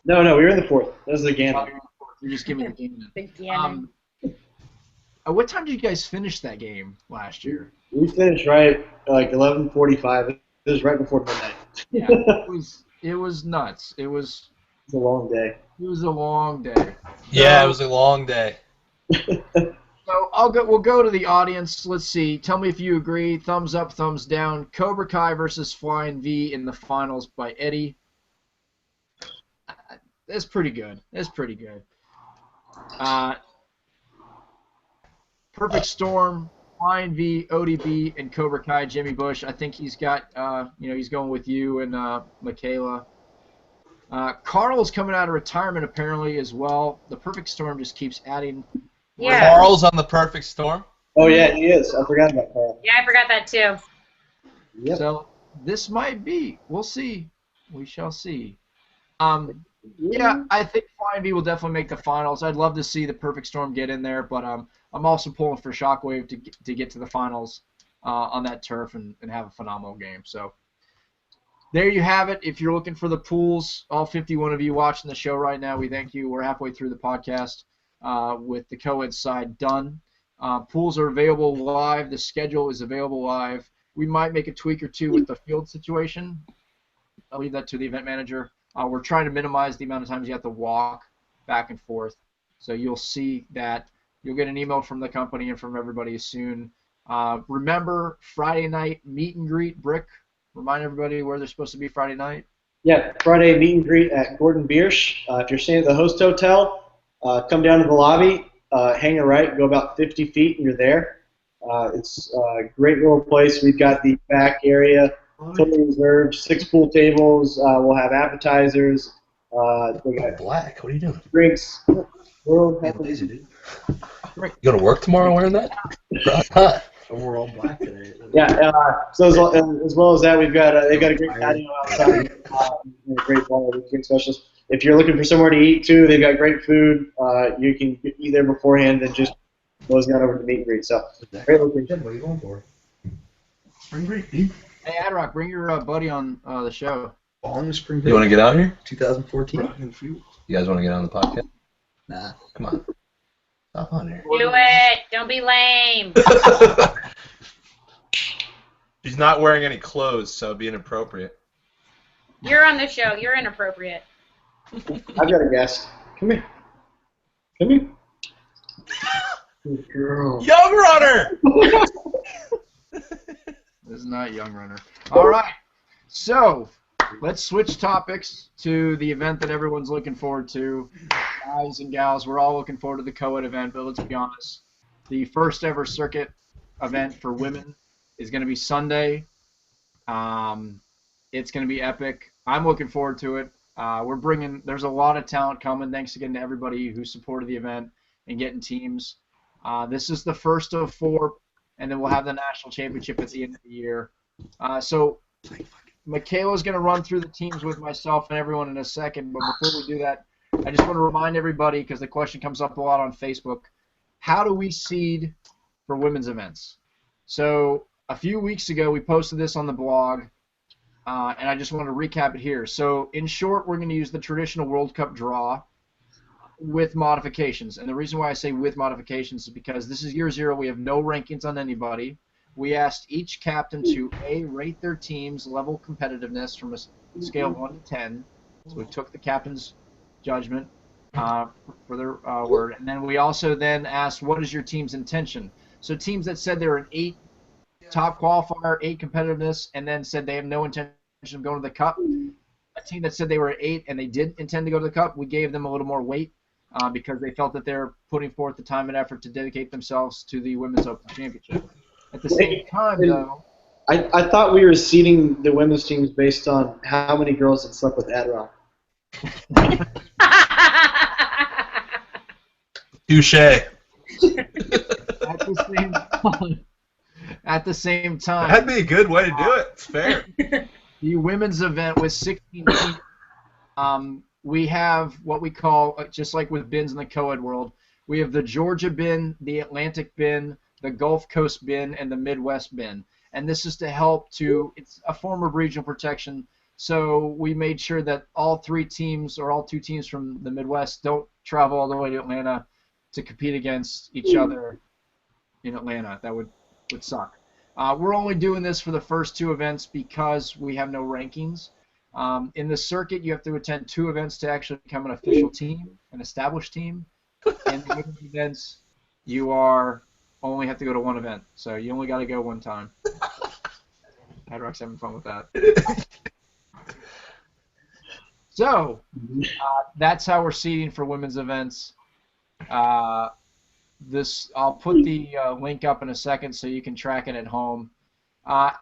No, we were in the 4th. That was the Oh, Gannon. you're just giving me the game. Big Gannon. What time did you guys finish that game last year? We finished right like 11:45. It was right before midnight. Yeah, it was nuts. It was It's a long day. a long day. Yeah, it was a long day. So we'll go to the audience. Let's see. Tell me if you agree. Thumbs up, thumbs down. Cobra Kai versus Flying V in the finals by Eddie. That's pretty good. Perfect Storm, Flying V, ODB, and Cobra Kai, Jimmy Bush. I think he's got, he's going with you and Michaela. Carl's coming out of retirement apparently as well. The Perfect Storm just keeps adding. Yeah. Carl's on the Perfect Storm. Oh, yeah, he is. I forgot about Carl. Yeah, I forgot that too. Yep. So this might be. We'll see. We shall see. Yeah, I think Flying V will definitely make the finals. I'd love to see the Perfect Storm get in there, but I'm also pulling for Shockwave to get to the finals on that turf and have a phenomenal game. So there you have it. If you're looking for the pools, all 51 of you watching the show right now, we thank you. We're halfway through the podcast with the co-ed side done. Pools are available live. The schedule is available live. We might make a tweak or two with the field situation. I'll leave that to the event manager. We're trying to minimize the amount of times you have to walk back and forth. So you'll see that. You'll get an email from the company and from everybody soon. Remember, Friday night meet and greet. Brick, remind everybody where they're supposed to be Friday night. Yeah, Friday meet and greet at Gordon Biersch. If you're staying at the host hotel, come down to the lobby, hang a right, go about 50 feet, and you're there. It's a great little place. We've got the back area totally reserved, 6 pool tables. We'll have appetizers. We got Black. What are you doing? drinks. We're You're lazy, dude. You go to work tomorrow wearing that? Huh. We're all black today. Yeah. So as well as that, we've got they've got a great patio outside. And a great bar with drink specials. If you're looking for somewhere to eat too, they've got great food. You can eat there beforehand and just close down over to meet and greet. So great location. What are you going for? Spring break, dude. Hey, Adrock, bring your buddy on the show. Long spring You want to get out here? 2014. You guys want to get on the podcast? Nah. Come on. Stop on here. Do it. Don't be lame. She's not wearing any clothes, so it'd be inappropriate. You're on the show. You're inappropriate. I've got a guest. Come here. Come here. Good girl. Young Runner! This is not Young Runner. All right. So let's switch topics to the event that everyone's looking forward to. Guys and gals, we're all looking forward to the co-ed event, but let's be honest. The first ever circuit event for women is going to be Sunday. It's going to be epic. I'm looking forward to it. There's a lot of talent coming. Thanks again to everybody who supported the event and getting teams. This is the first of 4, and then we'll have the national championship at the end of the year. So Michaela's going to run through the teams with myself and everyone in a second, but before we do that, I just want to remind everybody, because the question comes up a lot on Facebook, how do we seed for women's events? So a few weeks ago, we posted this on the blog, and I just want to recap it here. So in short, we're going to use the traditional World Cup draw with modifications. And the reason why I say with modifications is because this is year 0. We have no rankings on anybody. We asked each captain to, A, rate their team's level competitiveness from a scale of 1 to 10. So we took the captain's judgment for their word. And then we also then asked, what is your team's intention? So teams that said they were an 8 top qualifier, 8 competitiveness, and then said they have no intention of going to the Cup. A team that said they were an 8 and they did intend to go to the Cup, we gave them a little more weight because they felt that they're putting forth the time and effort to dedicate themselves to the Women's Open Championship. At the same time, though, I thought we were seeding the women's teams based on how many girls had slept with Adrock. Touche. At the same time, That'd be a good way to do it. It's fair. The women's event with 16 teams, we have what we call, just like with bins in the co-ed world, we have the Georgia bin, the Atlantic bin, the Gulf Coast bin, and the Midwest bin. And this is to help it's a form of regional protection. So we made sure that all 3 teams or all 2 teams from the Midwest don't travel all the way to Atlanta to compete against each other in Atlanta. That would suck. We're only doing this for the first 2 events because we have no rankings. In the circuit, you have to attend 2 events to actually become an official team, an established team. In the women's events, you only have to go to 1 event. So you only got to go 1 time. Hadrock's having fun with that. So that's how we're seeding for women's events. I'll put the link up in a second so you can track it at home. How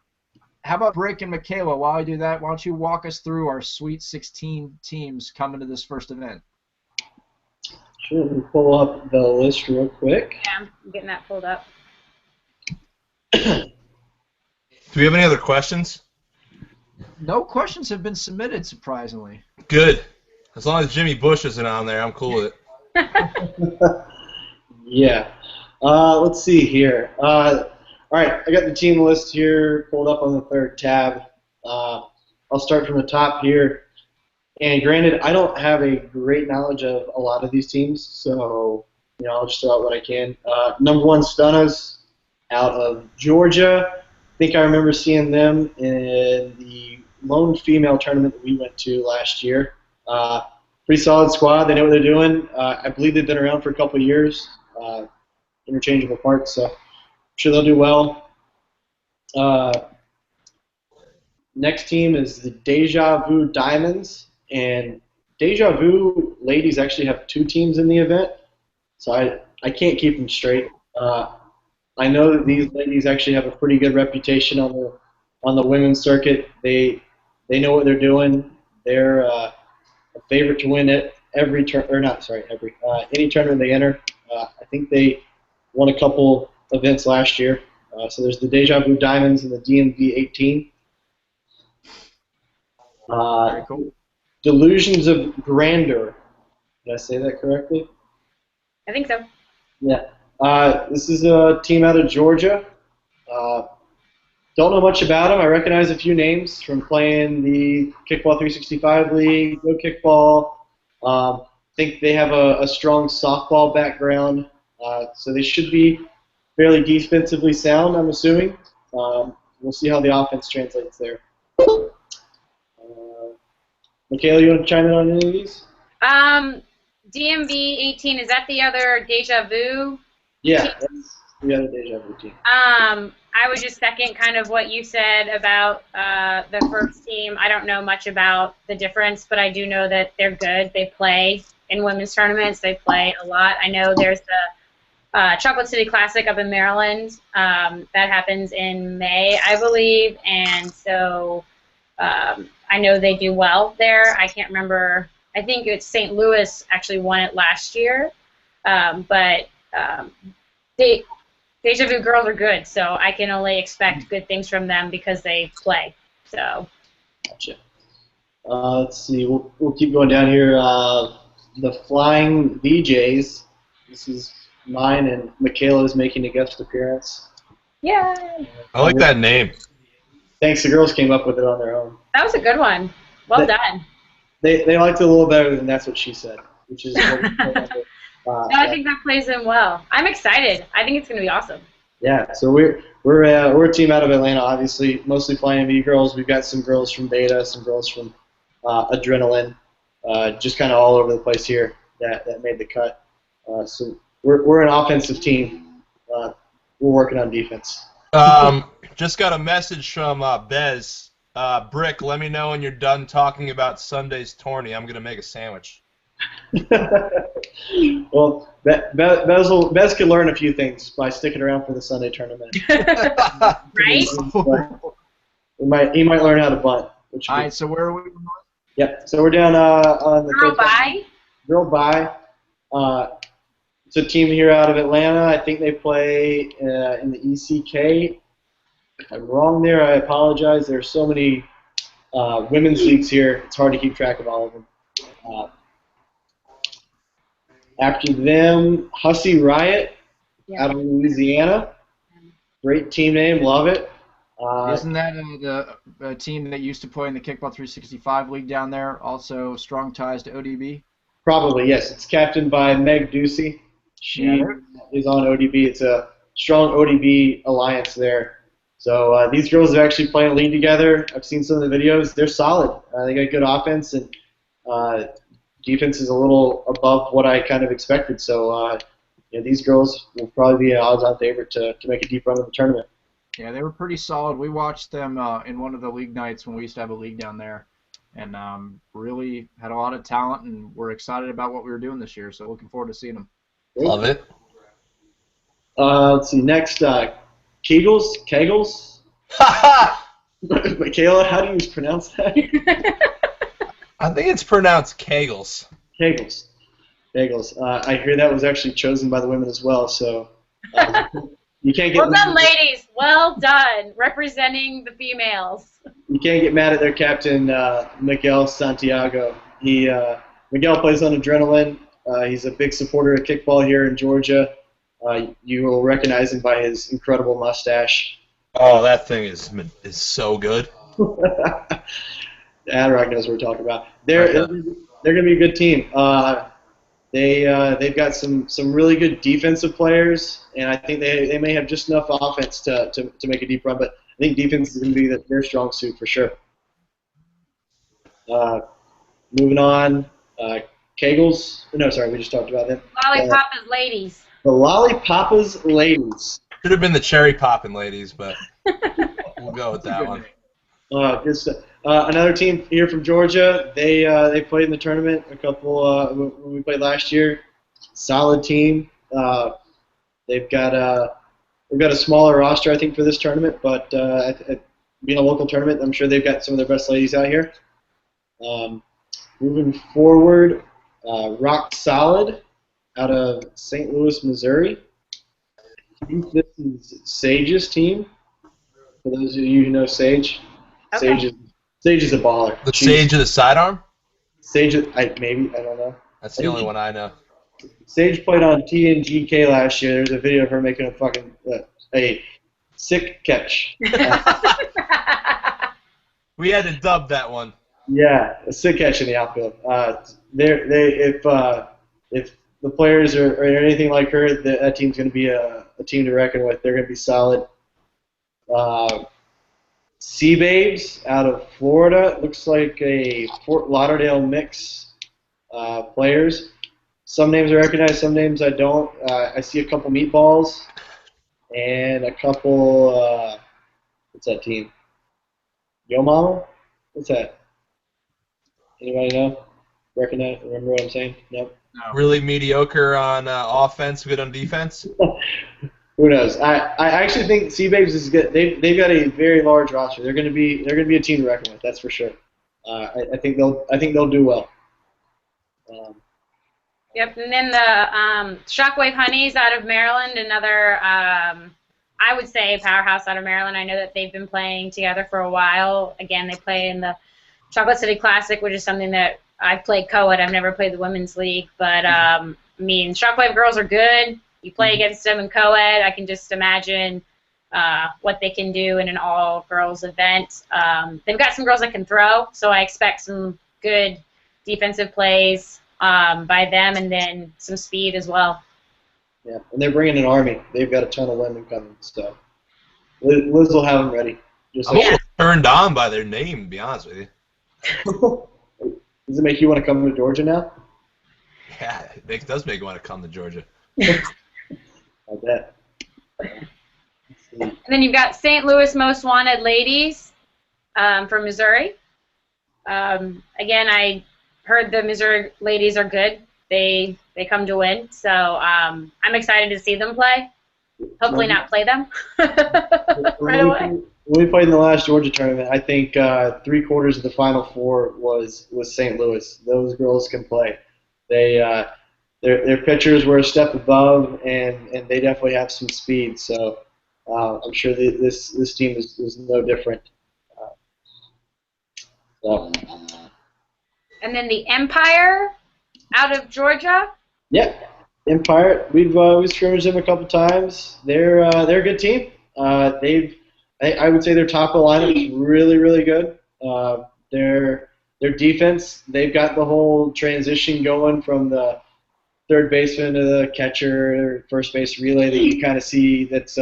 about Brick and Michaela? While I do that, why don't you walk us through our Sweet 16 teams coming to this first event? Sure, let me pull up the list real quick. Yeah, I'm getting that pulled up. Do we have any other questions? No questions have been submitted, surprisingly. Good. As long as Jimmy Bush isn't on there, I'm cool with it. Yeah. Let's see here. All right, I got the team list here pulled up on the third tab. I'll start from the top here. And granted, I don't have a great knowledge of a lot of these teams, so I'll just throw out what I can. Number one, Stunnas out of Georgia. I think I remember seeing them in the lone female tournament that we went to last year. Pretty solid squad. They know what they're doing. I believe they've been around for a couple of years. Interchangeable parts, so I'm sure they'll do well. Next team is the Deja Vu Diamonds. And Deja Vu ladies actually have two teams in the event, so I can't keep them straight. I know that these ladies actually have a pretty good reputation on the women's circuit. They know what they're doing. They're a favorite to win it any tournament they enter. I think they won a couple events last year. So there's the Deja Vu Diamonds and the DMV 18. Very cool. Delusions of Grandeur. Did I say that correctly? I think so. Yeah. This is a team out of Georgia. Don't know much about them. I recognize a few names from playing the Kickball 365 League, Go Kickball. Think they have a strong softball background, so they should be fairly defensively sound, I'm assuming. We'll see how the offense translates there. Michaela, you want to chime in on any of these? DMV 18, is that the other Deja Vu? Yeah, that's the other Deja Vu team. I would just second kind of what you said about the first team. I don't know much about the difference, but I do know that they're good. They play in women's tournaments. They play a lot. I know there's the Chocolate City Classic up in Maryland. That happens in May, I believe, and so I know they do well there. I can't remember. I think it's St. Louis actually won it last year, but Deja Vu girls are good, so I can only expect good things from them because they play. So. Gotcha. Let's see. We'll keep going down here. The Flying VJs. This is mine, and Michaela's making a guest appearance. Yay! I like that name. Thanks, the girls came up with it on their own. That was a good one. Well done. They liked it a little better than That's What She Said, which is. No, I think that plays in well. I'm excited. I think it's going to be awesome. Yeah, so we're a team out of Atlanta, obviously, mostly Flying V girls. We've got some girls from Beta, some girls from Adrenaline, just kind of all over the place here that made the cut. So we're an offensive team. We're working on defense. Just got a message from Bez. Brick, let me know when you're done talking about Sunday's tourney. I'm going to make a sandwich. Well, Bez could learn a few things by sticking around for the Sunday tournament. Right? He might learn how to bunt. All right, so where are we? Yep. So we're down on the Girl bye. Girl bye. It's a team here out of Atlanta. I think they play in the ECK. If I'm wrong there, I apologize. There are so many women's leagues here. It's hard to keep track of all of them. After them, Hussey Riot out of Louisiana. Great team name, love it. Isn't that the team that used to play in the Kickball 365 League down there? Also strong ties to ODB? Probably, yes. It's captained by Meg Ducey. She is on ODB. It's a strong ODB alliance there. So these girls are actually playing a league together. I've seen some of the videos. They're solid. They got good offense, and defense is a little above what I kind of expected. So these girls will probably be an odds-on favorite to make a deep run in the tournament. Yeah, they were pretty solid. We watched them in one of the league nights when we used to have a league down there, and really had a lot of talent, and we're excited about what we were doing this year. So looking forward to seeing them. Love it. Let's see. Next, Kegels. Michaela, how do you pronounce that? I think it's pronounced Kegels. Kegels. I hear that was actually chosen by the women as well, so you can't get. Well done, ladies. Well done, representing the females. You can't get mad at their captain, Miguel Santiago. Miguel plays on adrenaline. He's a big supporter of kickball here in Georgia. You will recognize him by his incredible mustache. Oh, that thing is so good. Adrock knows what we're talking about. They're going to be a good team. They've got some really good defensive players, and I think they may have just enough offense to make a deep run. But I think defense is going to be their strong suit for sure. Moving on, Kegels. No, sorry, we just talked about them. Lollipopa's ladies. The Lollipopa's ladies. Should have been the cherry poppin' ladies, but we'll go with that one. Good stuff. Another team here from Georgia. They played in the tournament a couple when we played last year. Solid team. They've got a smaller roster, I think, for this tournament, but being a local tournament, I'm sure they've got some of their best ladies out here. Moving forward, Rock Solid out of St. Louis, Missouri. I think this is Sage's team. For those of you who know Sage, Okay. Sage is a baller. The Sage of the sidearm? Sage, I don't know. That's the only one I know. Sage played on TNGK last year. There's a video of her making a sick catch. We had to dub that one. Yeah, a sick catch in the outfield. If the players are anything like her, that team's going to be a team to reckon with. They're going to be solid. Sea Babes out of Florida. Looks like a Fort Lauderdale mix players. Some names I recognize, some names I don't. I see a couple meatballs and a couple. What's that team? Yo Mama? What's that? Anybody know? Recognize? Remember what I'm saying? Nope. No. Really mediocre on offense, good on defense. Who knows? I actually think Sea Babes is good. They've got a very large roster. They're going to be a team to reckon with. That's for sure. I think they'll do well. Yep, and then the Shockwave Honeys out of Maryland, another, I would say, powerhouse out of Maryland. I know that they've been playing together for a while. Again, they play in the Chocolate City Classic, which is something that I've played co-ed. I've never played the women's league, but I mean, Shockwave girls are good. You play against them in co-ed. I can just imagine what they can do in an all-girls event. They've got some girls that can throw, so I expect some good defensive plays by them, and then some speed as well. Yeah, and they're bringing an army. They've got a ton of women coming, so Liz will have them ready. Just I'm a little turned on by their name, to be honest with you. Does it make you want to come to Georgia now? Yeah, it does make me want to come to Georgia. I bet. And then you've got St. Louis Most Wanted Ladies from Missouri. Again, I heard the Missouri ladies are good. They come to win, so I'm excited to see them play. Hopefully not play them right away. When we played in the last Georgia tournament, I think 3/4 of the Final Four was St. Louis. Those girls can play. Their pitchers were a step above, and they definitely have some speed. So I'm sure this team is no different. And then the Empire out of Georgia. Yep, Empire. We've scrimmaged them a couple times. They're a good team. I would say their top of the lineup is really, really good. Their defense, they've got the whole transition going from the third baseman to the catcher, first base relay that you kind of see that's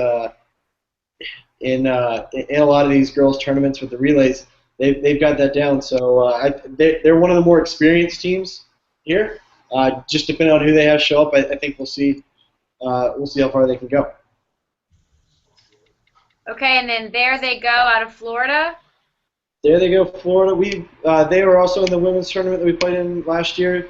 in a lot of these girls' tournaments with the relays. They've got that down. So they're one of the more experienced teams here. Just depending on who they have show up, I think we'll see how far they can go. Okay, and then there they go out of Florida. There they go, Florida. They were also in the women's tournament that we played in last year.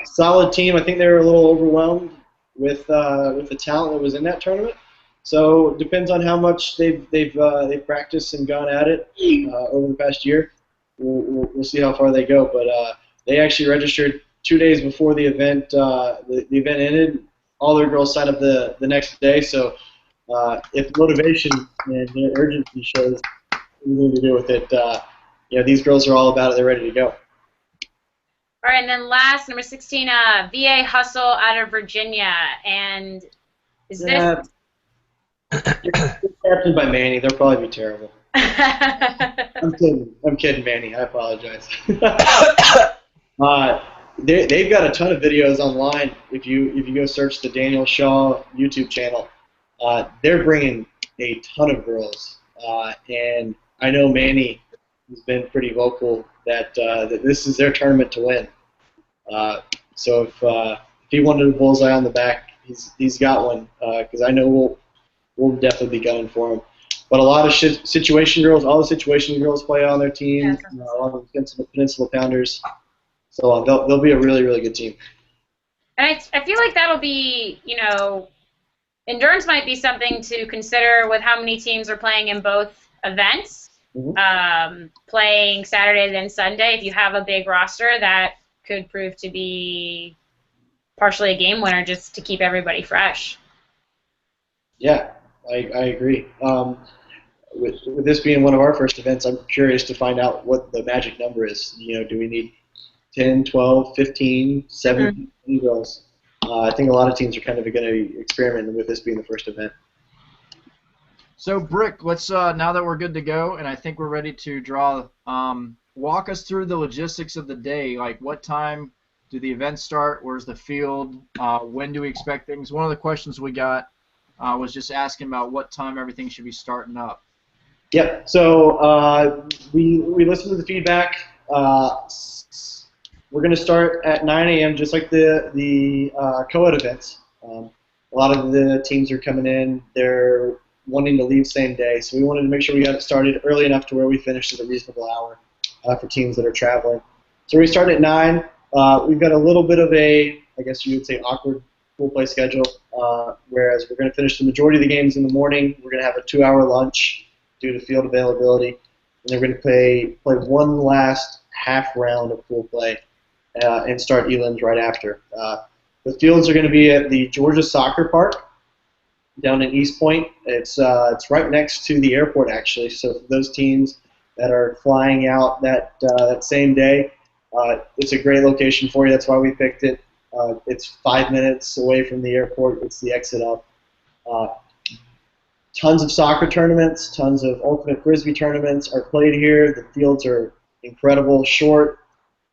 Solid team. I think they were a little overwhelmed with the talent that was in that tournament. So it depends on how much they've practiced and gone at it over the past year. We'll see how far they go. But they actually registered 2 days before the event. The event ended. All their girls signed up the next day. So if motivation and urgency shows anything to do with it, these girls are all about it. They're ready to go. All right, and then last, number 16, VA Hustle out of Virginia. And is this... Captained by Manny. They'll probably be terrible. I'm kidding, Manny. I apologize. They've got a ton of videos online. If you go search the Daniel Shaw YouTube channel, they're bringing a ton of girls. And I know Manny has been pretty vocal that this is their tournament to win. So if he wanted a bullseye on the back, he's got one. Because I know we'll definitely be gunning for him. But a lot of situation girls, all the situation girls play on their team. A lot of the Peninsula Pounders. So they'll be a really, really good team. And I feel like that'll be, endurance might be something to consider with how many teams are playing in both events. Mm-hmm. Playing Saturday then Sunday. If you have a big roster, that could prove to be partially a game winner just to keep everybody fresh. Yeah, I agree. With this being one of our first events, I'm curious to find out what the magic number is. Do we need 10, 12, 15, 17 girls? I think a lot of teams are kind of going to be experimenting with this being the first event. So, Brick, let's now that we're good to go, and I think we're ready to draw, walk us through the logistics of the day. Like, what time do the events start? Where's the field? When do we expect things? One of the questions we got was just asking about what time everything should be starting up. Yep. So we listened to the feedback. We're going to start at 9 a.m. just like the co-ed events. A lot of the teams are coming in. They're wanting to leave same day, so we wanted to make sure we got it started early enough to where we finished at a reasonable hour for teams that are traveling. So we start at 9. We've got a little bit of a, I guess you would say, awkward full play schedule, whereas we're going to finish the majority of the games in the morning. We're going to have a 2-hour lunch due to field availability, and then we're going to play one last half round of pool play and start elims right after. The fields are going to be at the Georgia Soccer Park down in East Point. It's right next to the airport, actually. So for those teams that are flying out that same day, it's a great location for you. That's why we picked it. It's 5 minutes away from the airport. It's the exit up. Tons of soccer tournaments, tons of ultimate frisbee tournaments are played here. The fields are incredible, short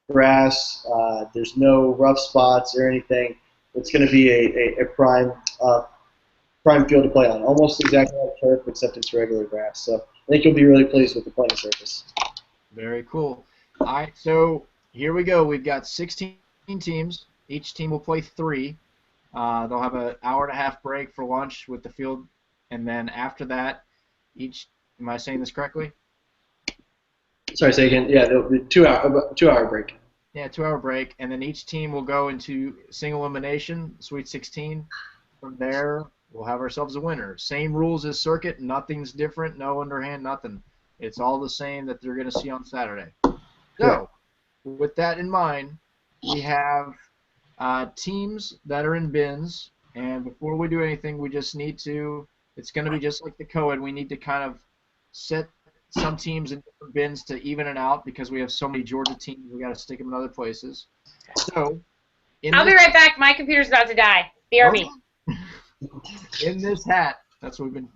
grass. There's no rough spots or anything. It's going to be a prime field to play on, almost exactly like turf, except it's regular grass. So I think you'll be really pleased with the playing surface. Very cool. All right, so here we go. We've got 16 teams. Each team will play 3. They'll have an hour-and-a-half break for lunch with the field, and then after that, am I saying this correctly? Sorry, say again. Yeah, there'll be 2-hour break. Yeah, 2-hour break, and then each team will go into single elimination, Sweet 16. From there, we'll have ourselves a winner. Same rules as circuit, nothing's different, no underhand, nothing. It's all the same that they're going to see on Saturday. So, with that in mind, we have teams that are in bins, and before we do anything, we just need to, it's going to be just like the co-ed, we need to kind of set some teams in different bins to even it out because we have so many Georgia teams, we got to stick them in other places. So, I'll be right back. My computer's about to die. BRB. In this hat, that's what we've been.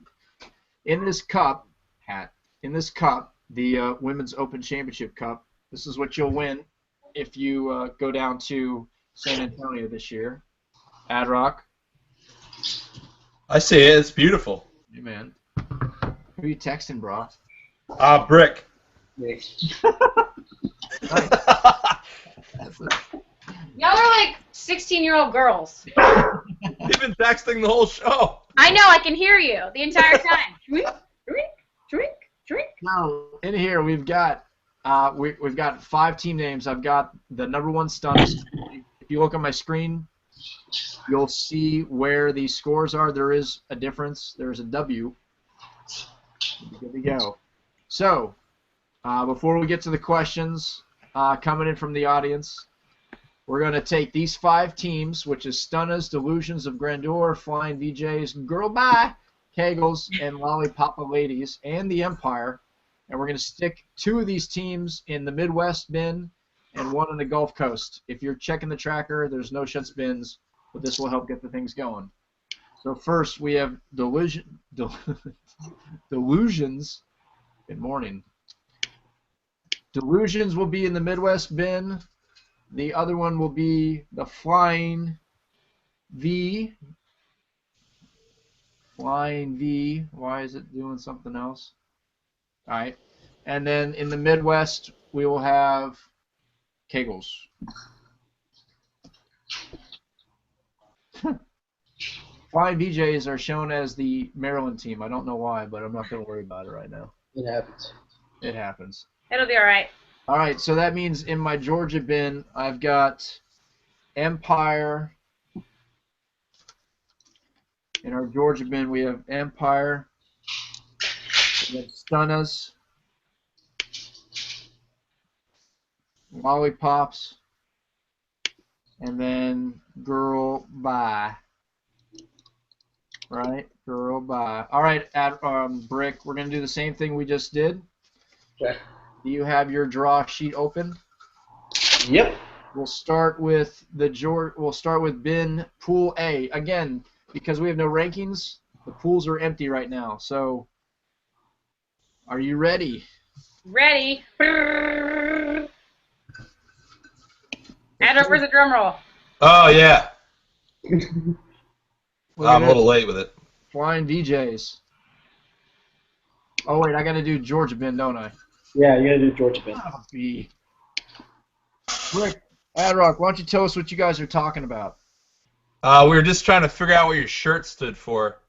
In this cup, the Women's Open Championship Cup. This is what you'll win if you go down to San Antonio this year. Adrock. I see it. It's beautiful. Hey, man. Who are you texting, bro? Brick. Y'all are like 16-year-old girls. You've been texting the whole show. I know. I can hear you the entire time. Drink, drink, drink, drink. Now, in here we've got 5 team names. I've got the number 1 Stunners. If you look on my screen, you'll see where the scores are. There is a difference. There's a W. Good to go. So, before we get to the questions coming in from the audience, we're going to take these 5 teams, which is Stunnas, Delusions of Grandeur, Flying VJs, Girl Bye, Kegels, and Lollipapa Ladies, and the Empire. And we're going to stick 2 of these teams in the Midwest bin and 1 on the Gulf Coast. If you're checking the tracker, there's no shut bins, but this will help get the things going. So first, we have Delusions. Good morning. Delusions will be in the Midwest bin. The other one will be the Flying V. Flying V. Why is it doing something else? All right. And then in the Midwest, we will have Kegels. Flying VJs are shown as the Maryland team. I don't know why, but I'm not going to worry about it right now. It happens. It happens. It'll be all right. All right, so that means in my Georgia bin, I've got Empire. In our Georgia bin, we have Empire. We have Stunnas. Lollipops. And then Girl Bye. Right? Girl Bye. All right, Brick, we're going to do the same thing we just did. Okay. Do you have your draw sheet open? Yep. We'll start with bin pool A. Again, because we have no rankings, the pools are empty right now. So, are you ready? Ready. Add up for the drum roll. Oh, yeah. Look I'm at a little this. late with it. Flying VJs. Oh, wait, I got to do Georgia bin, don't I? Yeah, you gotta do Georgia bin. Oh, B. Rick, Adrock, why don't you tell us what you guys are talking about? We were just trying to figure out what your shirt stood for.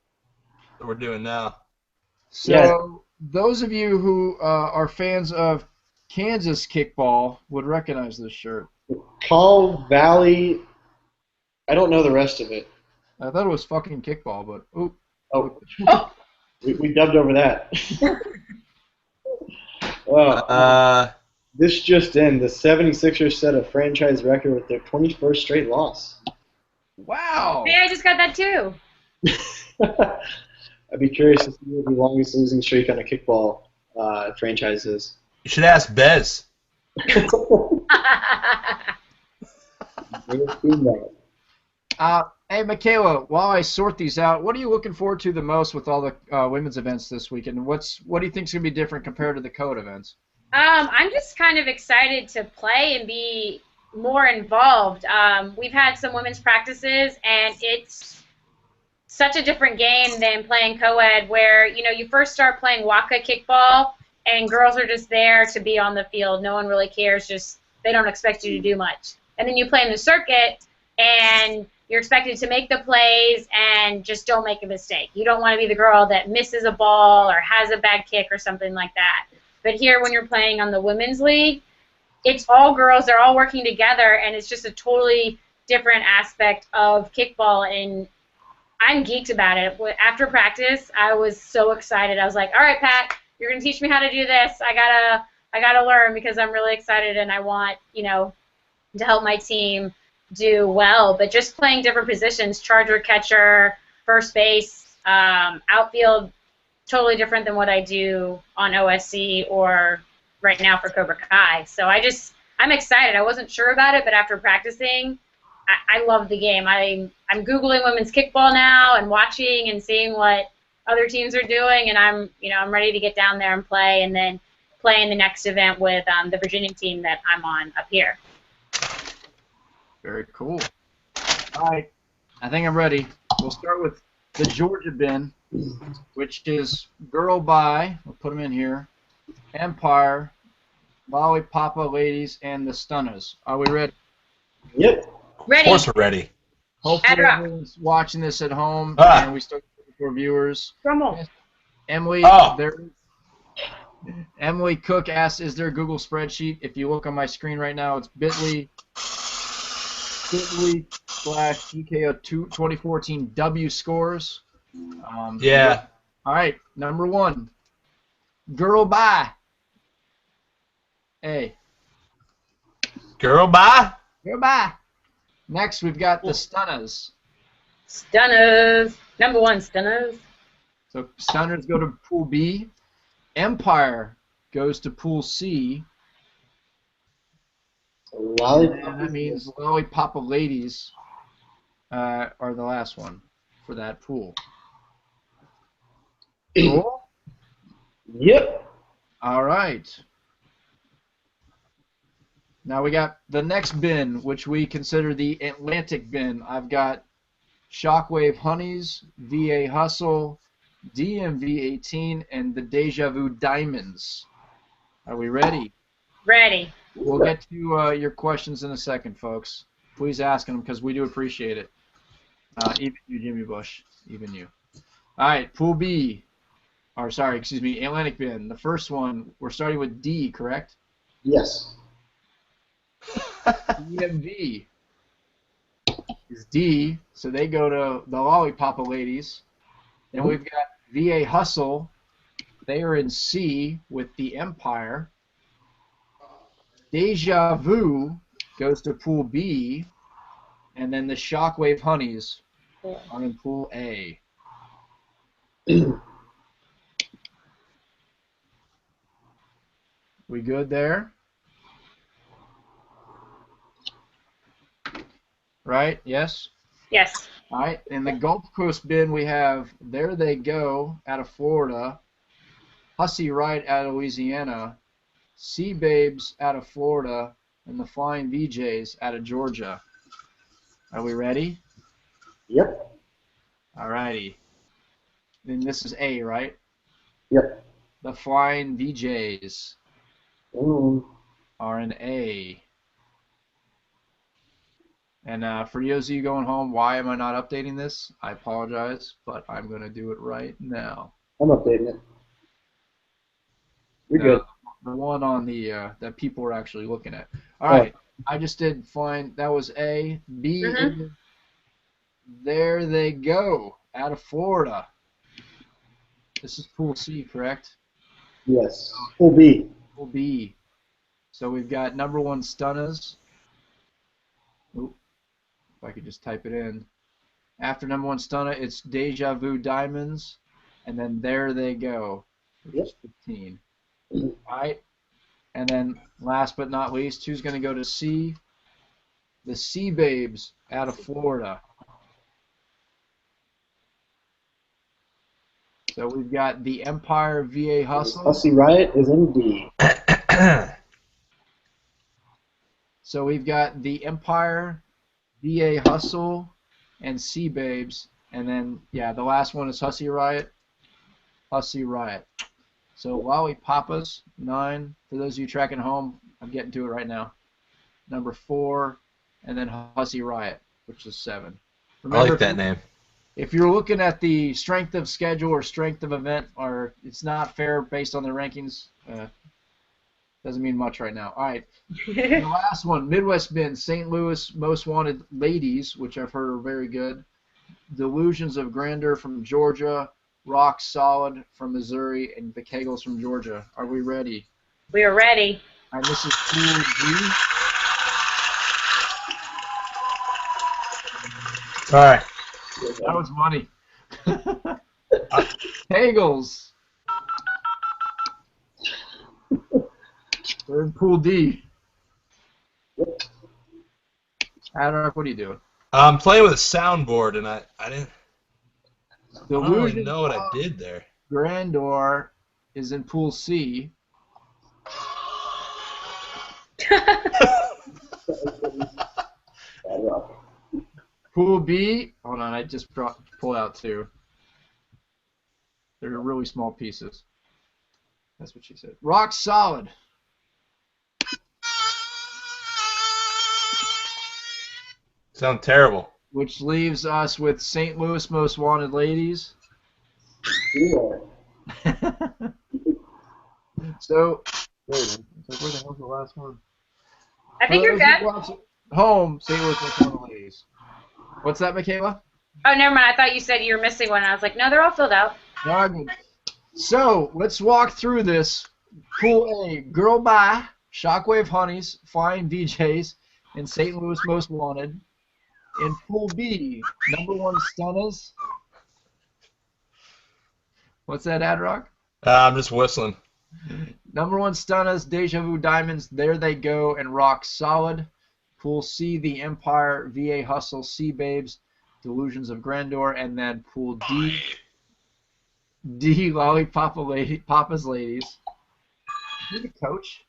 That we're doing now. So, Yeah. those of you who are fans of Kansas kickball would recognize this shirt. Call Valley. I don't know the rest of it. I thought it was fucking kickball, but ooh. Oh, we dubbed over that. Well, this just in. The 76ers set a franchise record with their 21st straight loss. Wow. Hey, I just got that too. I'd be curious to see what the longest losing streak on a kickball franchise is. You should ask Bez. Hey, Michaela, while I sort these out, what are you looking forward to the most with all the women's events this weekend? What do you think is going to be different compared to the code events? I'm just kind of excited to play and be more involved. We've had some women's practices, and it's such a different game than playing co-ed where, you first start playing Waka kickball, and girls are just there to be on the field. No one really cares. Just they don't expect you to do much. And then you play in the circuit, and you're expected to make the plays and just don't make a mistake. You don't want to be the girl that misses a ball or has a bad kick or something like that. But here, when you're playing on the women's league, it's all girls. They're all working together, and it's just a totally different aspect of kickball, and I'm geeked about it. After practice, I was so excited. I was like, all right, Pat, you're going to teach me how to do this. I gotta learn because I'm really excited, and I want, to help my team do well. But just playing different positions, charger, catcher, first base, outfield, totally different than what I do on OSC or right now for Cobra Kai. So I'm excited. I wasn't sure about it, but after practicing, I love the game. I'm Googling women's kickball now and watching and seeing what other teams are doing, and I'm ready to get down there and play, and then play in the next event with the Virginia team that I'm on up here. Very cool. All right, I think I'm ready. We'll start with the Georgia bin, which is Girl Bye. We'll put them in here. Empire, Lollipapa Ladies, and the Stunners. Are we ready? Yep. Ready. Of course we're ready. Hopefully Adrock. everyone's watching this at home, Ah. and we start for viewers. Drum Emily, Oh. Emily Cook asks, is there a Google spreadsheet? If you look on my screen right now, it's bit.ly/GKO 2014 W scores. Yeah. All right, number 1. Girl Bye. Hey. Girl, bye. Girl Bye. Next, we've got the Stunners. Stunners. Number 1, Stunners. So Stunners go to Pool B. Empire goes to Pool C. And that means Lollipop Ladies are the last one for that pool. Cool? Yep. All right. Now we got the next bin, which we consider the Atlantic bin. I've got Shockwave Honeys, VA Hustle, DMV 18, and the Deja Vu Diamonds. Are we ready? Ready. We'll get to your questions in a second, folks. Please ask them because we do appreciate it. Even you, Jimmy Bush. Even you. All right, Pool B. Or, sorry, excuse me, Atlantic bin. The first one, we're starting with D, correct? Yes. DMV is D, so they go to the Lollipop Ladies. Then we've got VA Hustle. They are in C with the Empire. Deja Vu goes to Pool B. And then the Shockwave Honeys are in Pool A. We good there? Right? Yes? Yes. All right. In the Gulf Coast bin, we have There They Go out of Florida, Hussy Right out of Louisiana, Sea Babes out of Florida, and the Flying VJs out of Georgia. Are we ready? Yep. All righty. Then this is A, right? Yep. The Flying VJs Mm. are in A. And for those of you going home, why am I not updating this? I apologize, but I'm going to do it right now. I'm updating it. You're good. The one on the that people are actually looking at. All right, I just did fine. That was A. B. There They Go out of Florida. This is Pool C, correct? Yes. Pool B. Pool B. So we've got number one Stunners. Oop, if I could just type it in. After number one Stunner, it's Deja Vu Diamonds, and then There They Go, which is 15. All right. And then last but not least, who's going to go to C? The Sea Babes out of Florida. So we've got the Empire VA Hustle. Hussy Riot is in D. So we've got the Empire VA Hustle and Sea Babes. And then, yeah, the last one is Hussy Riot. Hussy Riot. So Lollipopas, 9. For those of you tracking home, I'm getting to it right now. Number 4, and then Hussy Riot, which is 7. Remember, I like that name. If you're looking at the strength of schedule or strength of event, or it's not fair based on the rankings, doesn't mean much right now. All right. The last one, Midwest bin, St. Louis Most Wanted Ladies, which I've heard are very good. Delusions of Grandeur from Georgia. Rock Solid from Missouri, and the Kegels from Georgia. Are we ready? We are ready. And this is Pool G. All right. That was money. Kegels. They're in Pool D. Adam, what are you doing? I'm playing with a soundboard, and I didn't. I don't really Delusions know what I of did there. Grandeur is in Pool C. Pool B. Hold on, I just pulled out 2. They're really small pieces. That's what she said. Rock Solid. Sound terrible. Which leaves us with St. Louis Most Wanted Ladies. So, wait, where the hell's the last one? I think you're good. Home, St. Louis Most Wanted Ladies. What's that, Michaela? Oh, never mind. I thought you said you were missing one. I was like, no, they're all filled out. No, good. So, let's walk through this. Pool A, Girl Bye, Shockwave Honeys, Flying DJs, and St. Louis Most Wanted. In Pool B, number one Stunners, What's that, Adrock? I'm just whistling. Number 1 Stunnas, Deja Vu Diamonds, There They Go, and Rock Solid. Pool C, The Empire, VA Hustle, Sea Babes, Delusions of Grandeur, and then Pool D, Papa's Ladies. Who's the coach?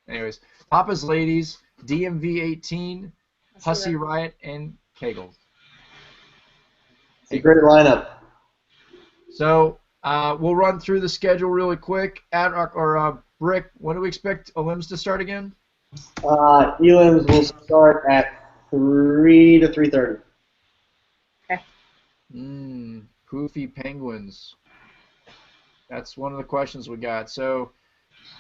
Anyways, Papa's Ladies, DMV 18, Hussy Riot, and Kegels. It's a great lineup. So we'll run through the schedule really quick. Brick, when do we expect Elims to start again? Elims will start at 3 to 3:30. Poofy Penguins. That's one of the questions we got. So,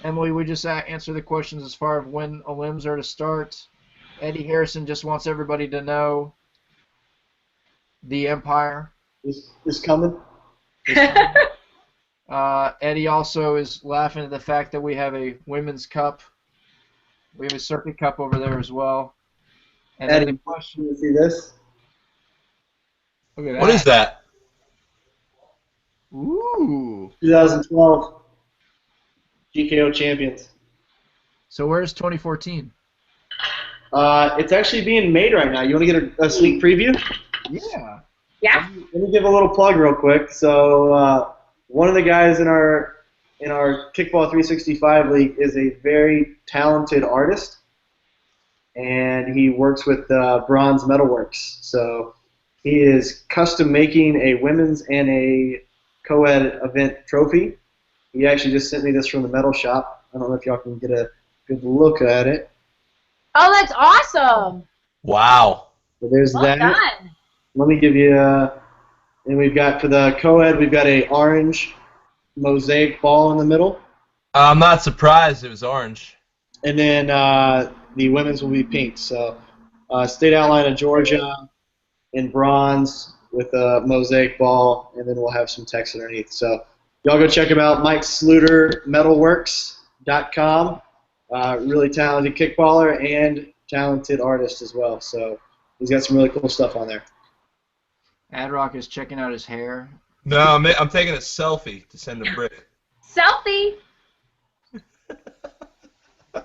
Emily, we just answer the questions as far as when Elims are to start. Eddie Harrison just wants everybody to know the Empire is coming. Eddie also is laughing at the fact that we have a women's cup. We have a circuit cup over there as well. And Eddie, then the question, you see this? look at that. What is that? Ooh. 2012 GKO champions. So where's 2014? It's actually being made right now. You want to get a sneak preview? Yeah. Yeah. Let me give a little plug real quick. So one of the guys in our Kickball 365 league is a very talented artist, and he works with Bronze Metalworks. So he is custom making a women's and a co-ed event trophy. He actually just sent me this from the metal shop. I don't know if y'all can get a good look at it. Oh, that's awesome. Wow. So there's Well that. done. Let me give you, and we've got for the co-ed, we've got a orange mosaic ball in the middle. I'm not surprised it was orange. And then the women's will be pink. So state outline of Georgia in bronze with a mosaic ball, and then we'll have some text underneath. So y'all go check him out, Mike Sluter, metalworks.com. Really talented kickballer and talented artist as well. So he's got some really cool stuff on there. Adrock is checking out his hair. No, I'm taking a selfie to send to Brick. Selfie. That's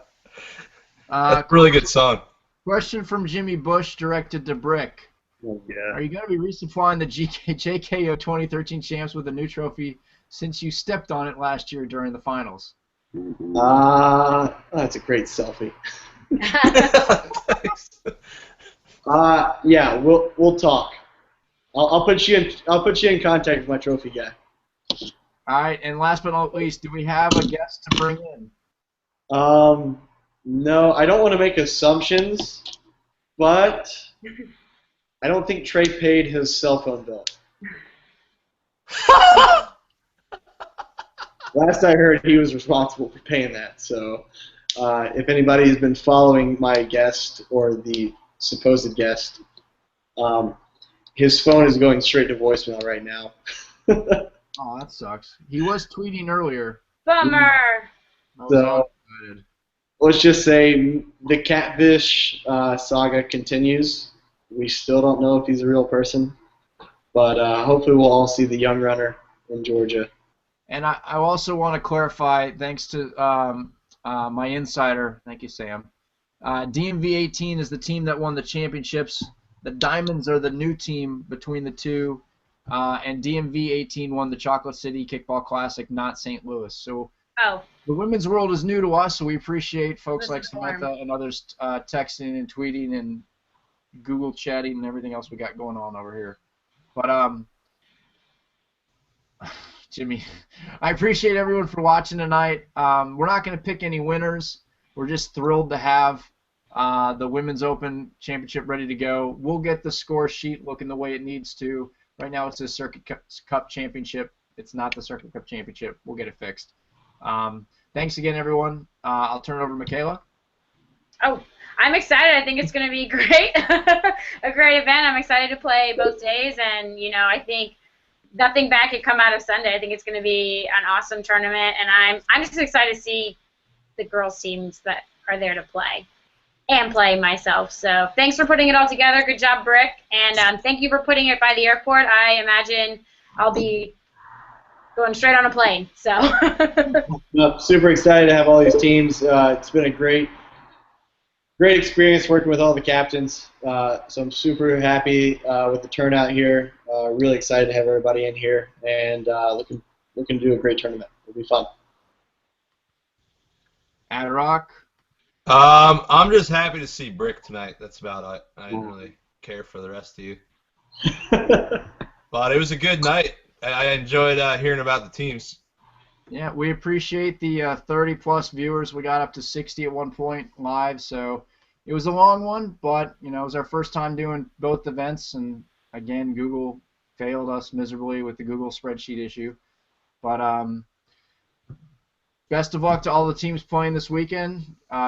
a really good song. Question from Jimmy Bush directed to Brick. Oh, yeah. Are you going to be resupplying the JKO 2013 champs with a new trophy since you stepped on it last year during the finals? That's a great selfie. Yeah, we'll talk. I'll put you in contact with my trophy guy. All right, and last but not least, do we have a guest to bring in? No, I don't want to make assumptions, but I don't think Trey paid his cell phone bill. Last I heard, he was responsible for paying that. So, if anybody has been following my guest or the supposed guest, his phone is going straight to voicemail right now. Oh, that sucks. He was tweeting earlier. Bummer. I was So- all excited. Let's just say the catfish saga continues. We still don't know if he's a real person, but hopefully we'll all see the young runner in Georgia. And I also want to clarify, thanks to my insider, thank you, Sam. DMV 18 is the team that won the championships. The Diamonds are the new team between the two. And DMV 18 won the Chocolate City Kickball Classic, not St. Louis. So Oh. the women's world is new to us, so we appreciate folks like Misinformed. Samantha and others texting and tweeting and Google chatting and everything else we got going on over here. But Jimmy, I appreciate everyone for watching tonight. We're not going to pick any winners. We're just thrilled to have the Women's Open Championship ready to go. We'll get the score sheet looking the way it needs to. Right now it's the Circuit Cup Championship. It's not the Circuit Cup Championship. We'll get it fixed. Thanks again, everyone. I'll turn it over to Michaela. Oh, I'm excited. I think it's going to be great. A great event. I'm excited to play both days, and I think nothing bad could come out of Sunday. I think it's going to be an awesome tournament, and I'm just excited to see the girls teams that are there to play and play myself. So thanks for putting it all together. Good job, Brick, and thank you for putting it by the airport. I imagine I'll be going straight on a plane. So. No, super excited to have all these teams. It's been a great experience working with all the captains. So I'm super happy with the turnout here. Really excited to have everybody in here, and looking to do a great tournament. It'll be fun. Adrock. I'm just happy to see Brick tonight. That's about it. I didn't really care for the rest of you. But it was a good night. I enjoyed hearing about the teams. Yeah, we appreciate the 30-plus viewers. We got up to 60 at one point live, so it was a long one, but it was our first time doing both events, and again, Google failed us miserably with the Google spreadsheet issue. But best of luck to all the teams playing this weekend.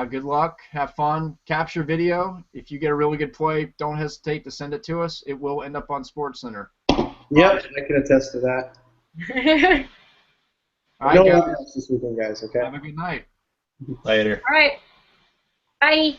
Good luck. Have fun. Capture video. If you get a really good play, don't hesitate to send it to us. It will end up on SportsCenter. Yep, I can attest to that. All right, No guys. one else this weekend, guys. Okay. Have a good night. Later. All right. Bye.